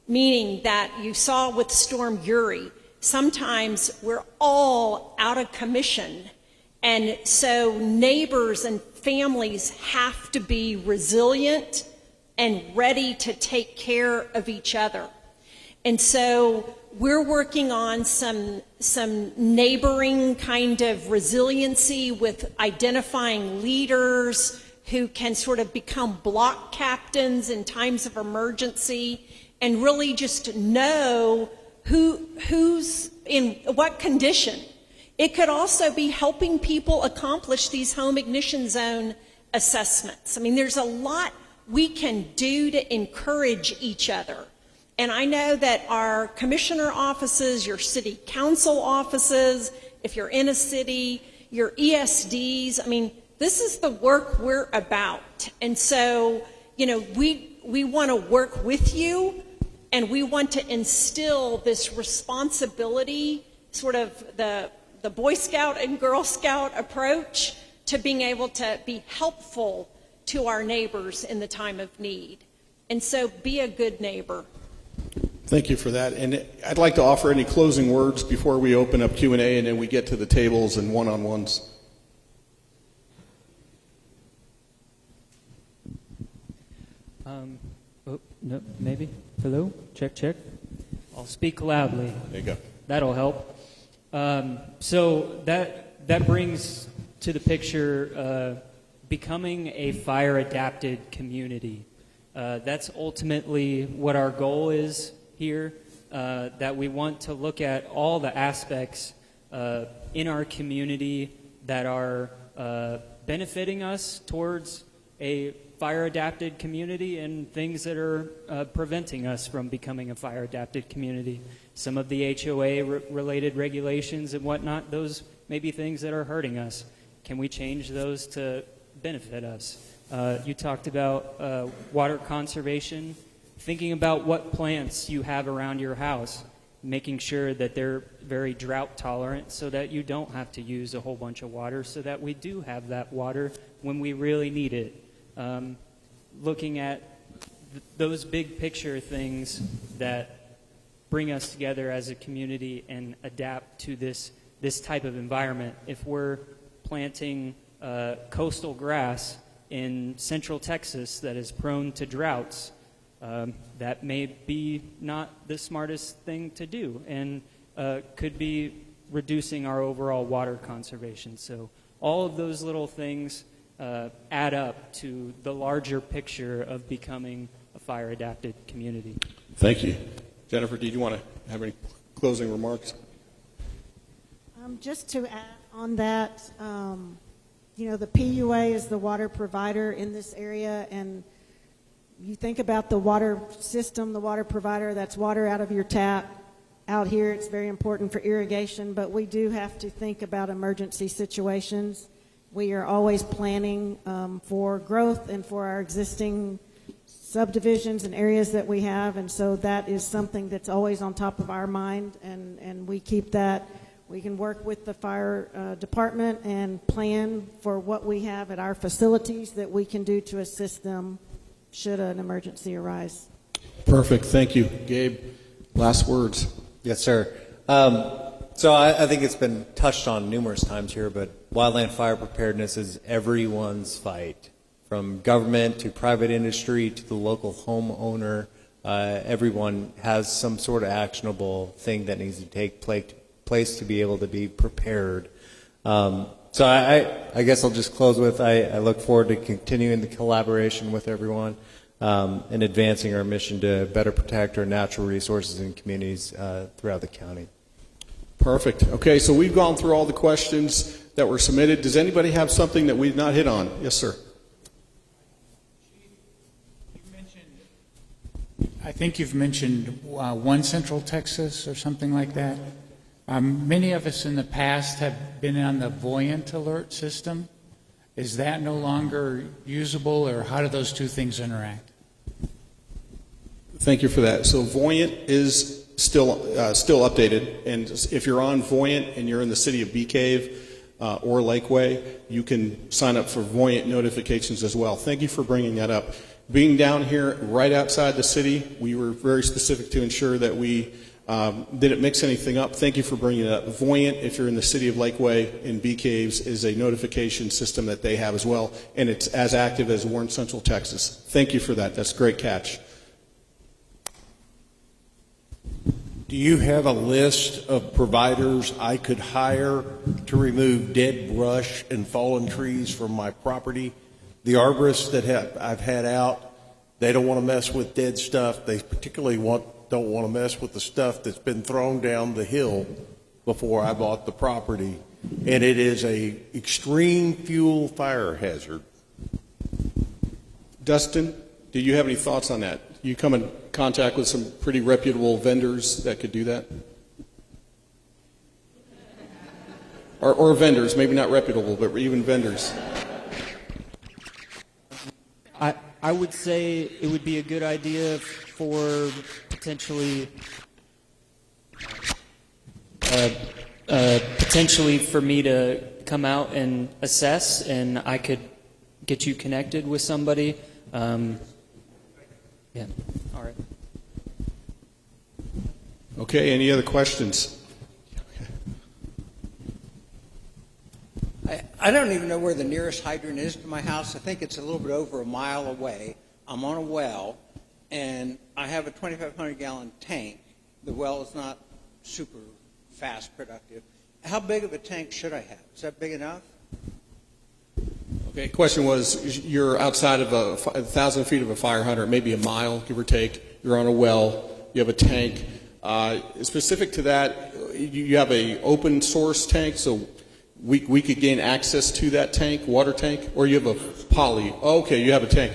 Speaker 1: meaning that you saw with Storm Uri, sometimes we're all out of commission. And so neighbors and families have to be resilient and ready to take care of each other. And so we're working on some neighboring kind of resiliency with identifying leaders who can sort of become block captains in times of emergency and really just know who's in what condition. It could also be helping people accomplish these home ignition zone assessments. I mean, there's a lot we can do to encourage each other. And I know that our commissioner offices, your city council offices, if you're in a city, your ESDs, I mean, this is the work we're about. And so, you know, we want to work with you, and we want to instill this responsibility, sort of the Boy Scout and Girl Scout approach to being able to be helpful to our neighbors in the time of need. And so be a good neighbor.
Speaker 2: Thank you for that. And I'd like to offer any closing words before we open up Q&A and then we get to the tables and one-on-ones.
Speaker 4: No, maybe. Hello? Check, check. I'll speak loudly.
Speaker 2: There you go.
Speaker 4: That'll help. So that brings to the picture becoming a fire-adapted community. That's ultimately what our goal is here, that we want to look at all the aspects in our community that are benefiting us towards a fire-adapted community and things that are preventing us from becoming a fire-adapted community. Some of the HOA-related regulations and whatnot, those may be things that are hurting us. Can we change those to benefit us. You talked about water conservation, thinking about what plants you have around your house, making sure that they're very drought tolerant so that you don't have to use a whole bunch of water, so that we do have that water when we really need it. Looking at those big picture things that bring us together as a community and adapt to this type of environment. If we're planting coastal grass in central Texas that is prone to droughts, that may be not the smartest thing to do, and could be reducing our overall water conservation. So all of those little things add up to the larger picture of becoming a fire-adapted community.
Speaker 2: Thank you. Jennifer, did you want to have any closing remarks?
Speaker 3: Just to add on that, the PUA is the water provider in this area, and you think about the water system, the water provider, that's water out of your tap. Out here, it's very important for irrigation, but we do have to think about emergency situations. We are always planning for growth and for our existing subdivisions and areas that we have, and so that is something that's always on top of our mind, and we keep that. We can work with the fire department and plan for what we have at our facilities that we can do to assist them should an emergency arise.
Speaker 2: Perfect. Thank you. Gabe, last words.
Speaker 5: Yes, sir. So I think it's been touched on numerous times here, but wildland fire preparedness is everyone's fight, from government to private industry to the local homeowner. Everyone has some sort of actionable thing that needs to take place to be able to be prepared. So I guess I'll just close with I look forward to continuing the collaboration with everyone and advancing our mission to better protect our natural resources and communities throughout the county.
Speaker 2: Perfect. Okay, so we've gone through all the questions that were submitted. Does anybody have something that we've not hit on? Yes, sir.
Speaker 6: I think you've mentioned One Central Texas or something like that. Many of us in the past have been on the Voyant alert system. Is that no longer usable, or how do those two things interact?
Speaker 2: Thank you for that. So Voyant is still updated, and if you're on Voyant and you're in the city of Bee Cave or Lakeway, you can sign up for Voyant notifications as well. Thank you for bringing that up. Being down here right outside the city, we were very specific to ensure that we didn't mix anything up. Thank you for bringing it up. Voyant, if you're in the city of Lakeway and Bee Caves, is a notification system that they have as well, and it's as active as Warren Central Texas. Thank you for that. That's a great catch.
Speaker 7: Do you have a list of providers I could hire to remove dead brush and fallen trees from my property? The arborists that I've had out, they don't want to mess with dead stuff. They particularly don't want to mess with the stuff that's been thrown down the hill before I bought the property. And it is a extreme fuel fire hazard.
Speaker 2: Dustin, do you have any thoughts on that? You come in contact with some pretty reputable vendors that could do that? Or vendors, maybe not reputable, but even vendors.
Speaker 4: I would say it would be a good idea for potentially for me to come out and assess, and I could get you connected with somebody. Yeah. All right.
Speaker 2: Okay, any other questions?
Speaker 8: I don't even know where the nearest hydrant is to my house. I think it's a little bit over a mile away. I'm on a well, and I have a 2,500-gallon tank. The well is not super fast productive. How big of a tank should I have? Is that big enough?
Speaker 2: Okay, question was, you're outside of 1,000 feet of a fire hydrant, maybe a mile, give or take. You're on a well. You have a tank. Specific to that, you have a open source tank, so we could gain access to that tank, water tank, or you have a poly. Oh, okay, you have a tank.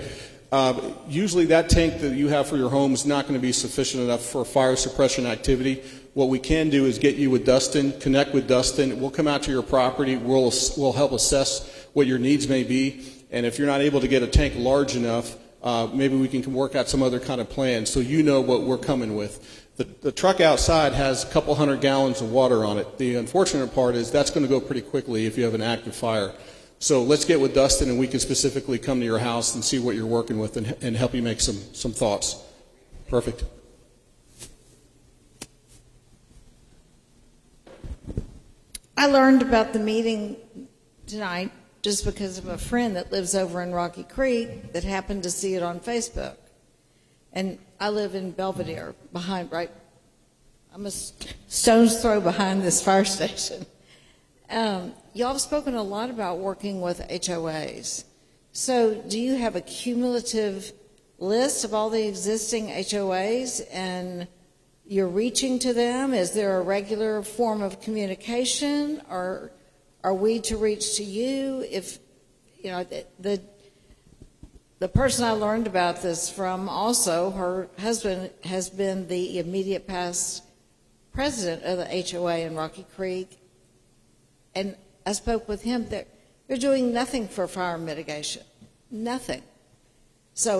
Speaker 2: Usually that tank that you have for your home is not going to be sufficient enough for fire suppression activity. What we can do is get you with Dustin, connect with Dustin. We'll come out to your property. We'll help assess what your needs may be, And if you're not able to get a tank large enough, maybe we can work out some other kind of plan so you know what we're coming with. The truck outside has a couple 100 gallons of water on it. The unfortunate part is that's going to go pretty quickly if you have an active fire. So let's get with Dustin and we can specifically come to your house and see what you're working with and help you make some thoughts. Perfect.
Speaker 9: I learned about the meeting tonight just because of a friend that lives over in Rocky Creek that happened to see it on Facebook. And I live in Belvedere, I'm a stone's throw behind this fire station. Y'all have spoken a lot about working with HOAs. So do you have a cumulative list of all the existing HOAs and you're reaching to them? Is there a regular form of communication, or are we to reach to you? If, you know, the person I learned about this from also, her husband has been the immediate past president of the HOA in Rocky Creek, and I spoke with him. They're doing nothing for fire mitigation, nothing. So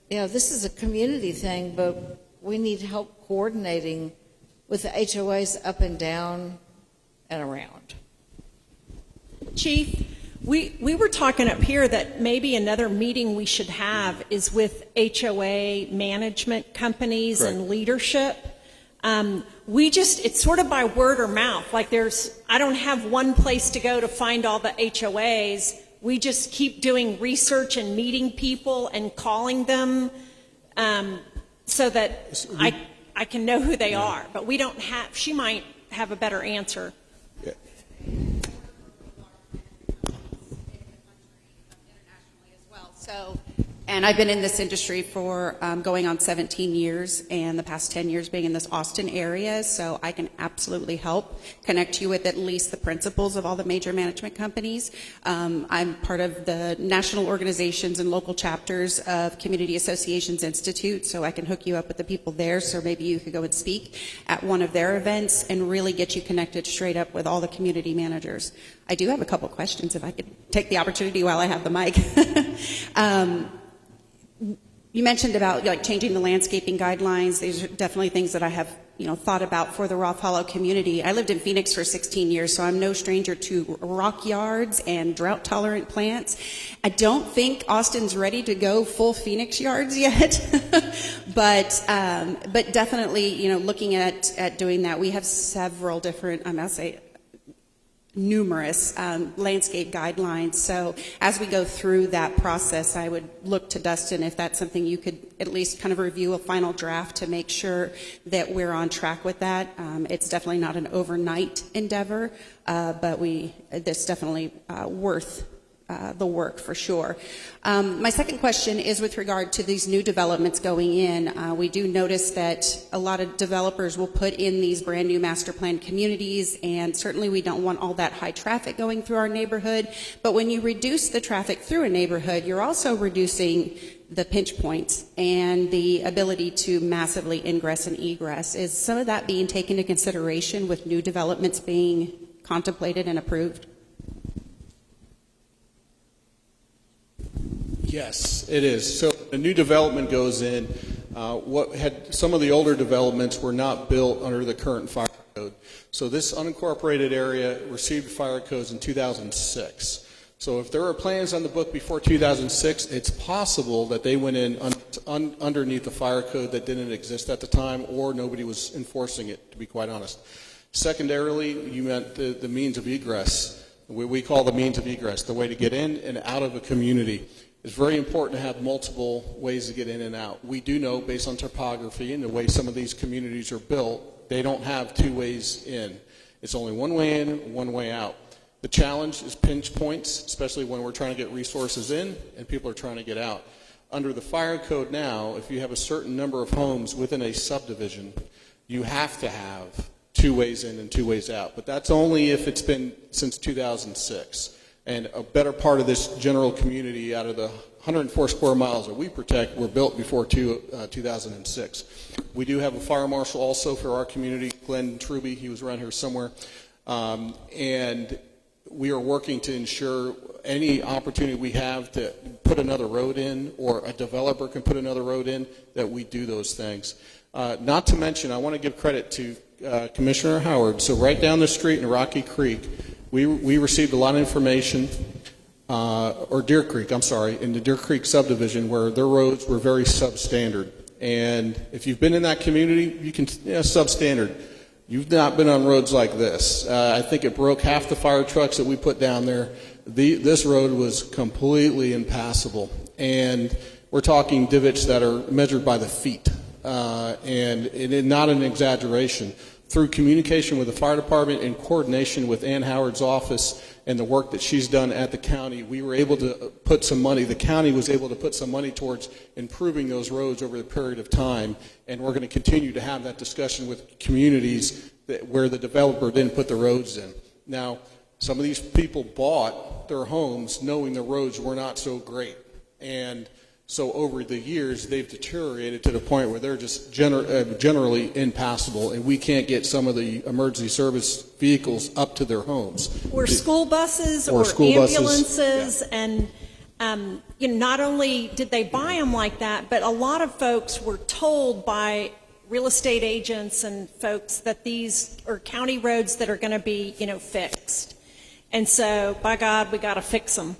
Speaker 9: this is a community thing, but we need help coordinating with the HOAs up and down and around.
Speaker 1: Chief, we were talking up here that maybe another meeting we should have is with HOA management companies
Speaker 2: Correct.
Speaker 1: and leadership. It's sort of by word or mouth. Like I don't have one place to go to find all the HOAs. We just keep doing research and meeting people and calling them so that I can know who they are. But we don't have, she might have a better answer.
Speaker 2: Yeah.
Speaker 10: So, and I've been in this industry for going on 17 years, and the past 10 years being in this Austin area, so I can absolutely help connect you with at least the principals of all the major management companies. I'm part of the national organizations and local chapters of Community Associations Institute, so I can hook you up with the people there, so maybe you could go and speak at one of their events and really get you connected straight up with all the community managers. I do have a couple questions if I could take the opportunity while I have the mic. You mentioned about changing the landscaping guidelines. These are definitely things that I have thought about for the Roth Hollow community. I lived in Phoenix for 16 years, so I'm no stranger to rock yards and drought tolerant plants. I don't think Austin's ready to go full Phoenix yards yet, but definitely looking at doing that. We have several different, numerous landscape guidelines. So as we go through that process, I would look to Dustin if that's something you could at least kind of review a final draft to make sure that we're on track with that. It's definitely not an overnight endeavor, but that's definitely worth the work for sure. My second question is with regard to these new developments going in. We do notice that a lot of developers will put in these brand new master plan communities, and certainly we don't want all that high traffic going through our neighborhood. But when you reduce the traffic through a neighborhood, you're also reducing the pinch points and the ability to massively ingress and egress. Is some of that being taken into consideration with new developments being contemplated and approved?
Speaker 2: Yes, it is. So a new development goes in. Some of the older developments were not built under the current fire code. So this unincorporated area received fire codes in 2006. So if there are plans on the book before 2006, it's possible that they went in underneath the fire code that didn't exist at the time, or nobody was enforcing it, to be quite honest. Secondarily, you meant the means of egress. We call the means of egress, the way to get in and out of a community. It's very important to have multiple ways to get in and out. We do know, based on topography and the way some of these communities are built, they don't have two ways in. It's only one way in, one way out. The challenge is pinch points, especially when we're trying to get resources in and people are trying to get out. Under the fire code now, if you have a certain number of homes within a subdivision, you have to have two ways in and two ways out. But that's only if it's been since 2006. And a better part of this general community, out of the 104 square miles that we protect, were built before 2006. We do have a fire marshal also for our community, Glenn Truby. He was around here somewhere. And we are working to ensure any opportunity we have to put another road in, or a developer can put another road in, that we do those things. Not to mention, I want to give credit to Commissioner Howard. So right down the street in Rocky Creek, we received a lot of information, or Deer Creek, I'm sorry, in the Deer Creek subdivision, where their roads were very substandard. And if you've been in that community, you can, substandard. You've not been on roads like this. I think it broke half the fire trucks that we put down there. This road was completely impassable. And we're talking divots that are measured by the feet. And not an exaggeration. Through communication with the fire department and coordination with Ann Howard's office and the work that she's done at the county, we were able to put some money, the county was able to put some money towards improving those roads over the period of time, and we're going to continue to have that discussion with communities where the developer didn't put the roads in. Now, some of these people bought their homes knowing the roads were not so great, and so over the years, they've deteriorated to the point where they're just generally impassable, and we can't get some of the emergency service vehicles up to their homes.
Speaker 1: Or school buses, or ambulances, and not only did they buy them like that, but a lot of folks were told by real estate agents and folks that these are county roads that are going to be, fixed. And so, by God, we got to fix them.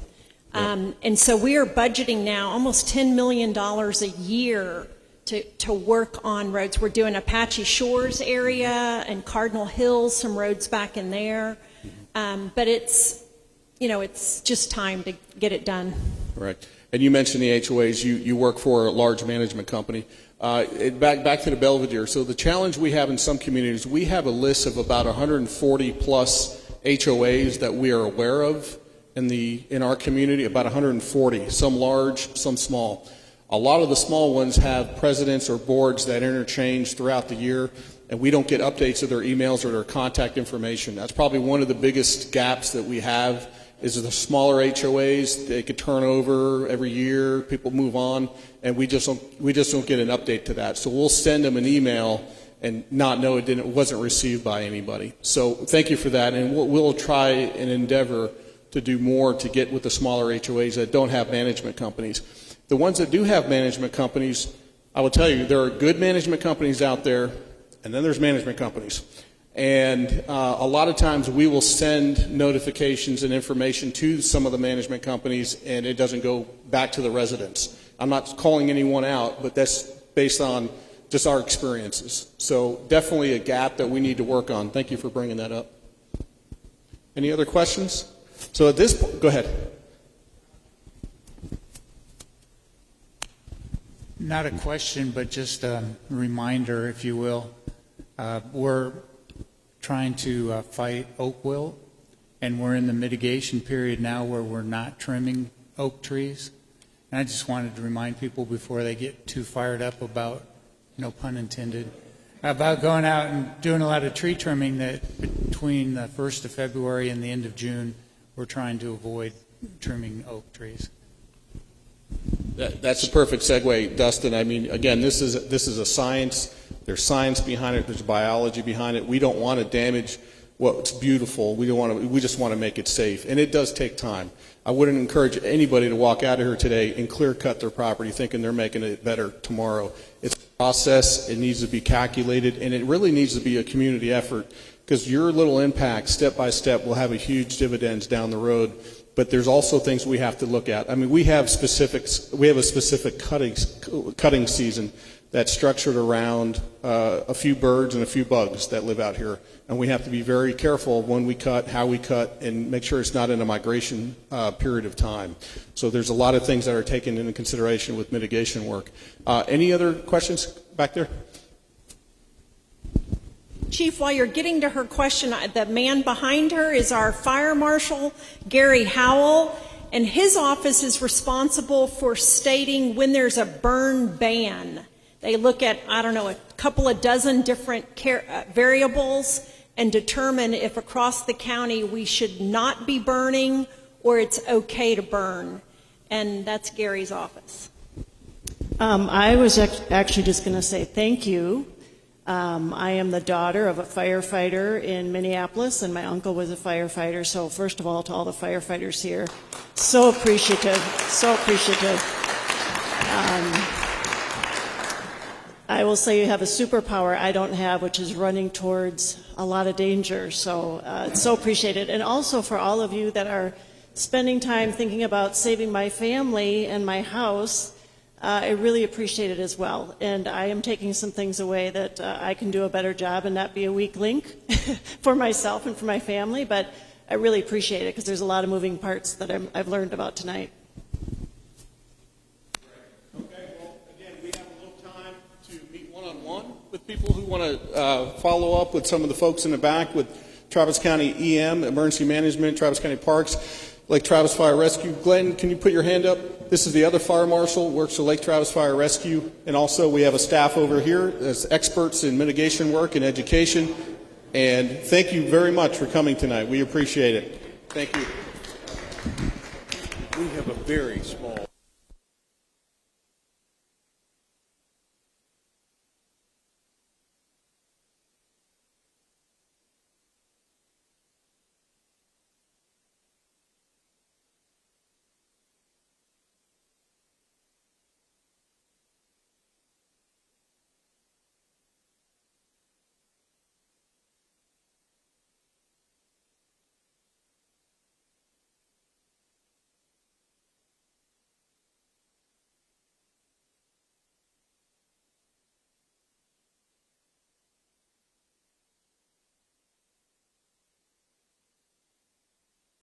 Speaker 1: And so we are budgeting now almost $10 million a year to work on roads. We're doing Apache Shores area and Cardinal Hills, some roads back in there. But it's just time to get it done.
Speaker 2: Right. And you mentioned the HOAs. You work for a large management company. Back to the Belvedere. So the challenge we have in some communities, we have a list of about 140 plus HOAs that we are aware of in our community, about 140, some large, some small. A lot of the small ones have presidents or boards that interchange throughout the year, and we don't get updates of their emails or their contact information. That's probably one of the biggest gaps that we have, is the smaller HOAs. They could turn over every year, people move on, and we just don't get an update to that. So we'll send them an email and not know it wasn't received by anybody. So thank you for that, and we'll try and endeavor to do more to get with the smaller HOAs that don't have management companies. The ones that do have management companies, I will tell you, there are good management companies out there, and then there's management companies. And a lot of times we will send notifications and information to some of the management companies, and it doesn't go back to the residents. I'm not calling anyone out, but that's based on just our experiences. So definitely a gap that we need to work on. Thank you for bringing that up. Any other questions? So at this point, go ahead.
Speaker 6: Not a question, but just a reminder, if you will. We're trying to fight oak wilt, and we're in the mitigation period now where we're not trimming oak trees. And I just wanted to remind people before they get too fired up about, no pun intended, about going out and doing a lot of tree trimming, that between the 1st of February and the end of June, we're trying to avoid trimming oak trees.
Speaker 2: That's a perfect segue, Dustin. I mean, again, this is a science. There's science behind it. There's biology behind it. We don't want to damage what's beautiful. We just want to make it safe, and it does take time. I wouldn't encourage anybody to walk out of here today and clear cut their property thinking they're making it better tomorrow. It's a process. It needs to be calculated, and it really needs to be a community effort, because your little impact, step by step, will have a huge dividends down the road. But there's also things we have to look at. I mean, we have a specific cutting season that's structured around a few birds and a few bugs that live out here. And we have to be very careful when we cut, how we cut, and make sure it's not in a migration period of time. So there's a lot of things that are taken into consideration with mitigation work. Any other questions back there?
Speaker 1: Chief, while you're getting to her question, the man behind her is our fire marshal, Gary Howell, and his office is responsible for stating when there's a burn ban. They look at, a couple of dozen different variables and determine if across the county we should not be burning or it's okay to burn. And that's Gary's office.
Speaker 11: I was actually just going to say thank you.
Speaker 3: I am the daughter of a firefighter in Minneapolis, and my uncle was a firefighter. So first of all, to all the firefighters here, so appreciative, so appreciative. I will say you have a superpower I don't have, which is running towards a lot of danger. So it's so appreciated. And also for all of you that are spending time thinking about saving my family and my house, I really appreciate it as well. And I am taking some things away that I can do a better job and not be a weak link for myself and for my family. But I really appreciate it because there's a lot of moving parts that I've learned about tonight.
Speaker 2: Okay, well, again, we have a little time to meet one-on-one with people who want to follow up with some of the folks in the back with Travis County EM, Emergency Management, Travis County Parks, Lake Travis Fire Rescue. Glenn, can you put your hand up? This is the other fire marshal, works for Lake Travis Fire Rescue. And also we have a staff over here that's experts in mitigation work and education. And thank you very much for coming tonight. We appreciate it. Thank you.
Speaker 7: We have a very small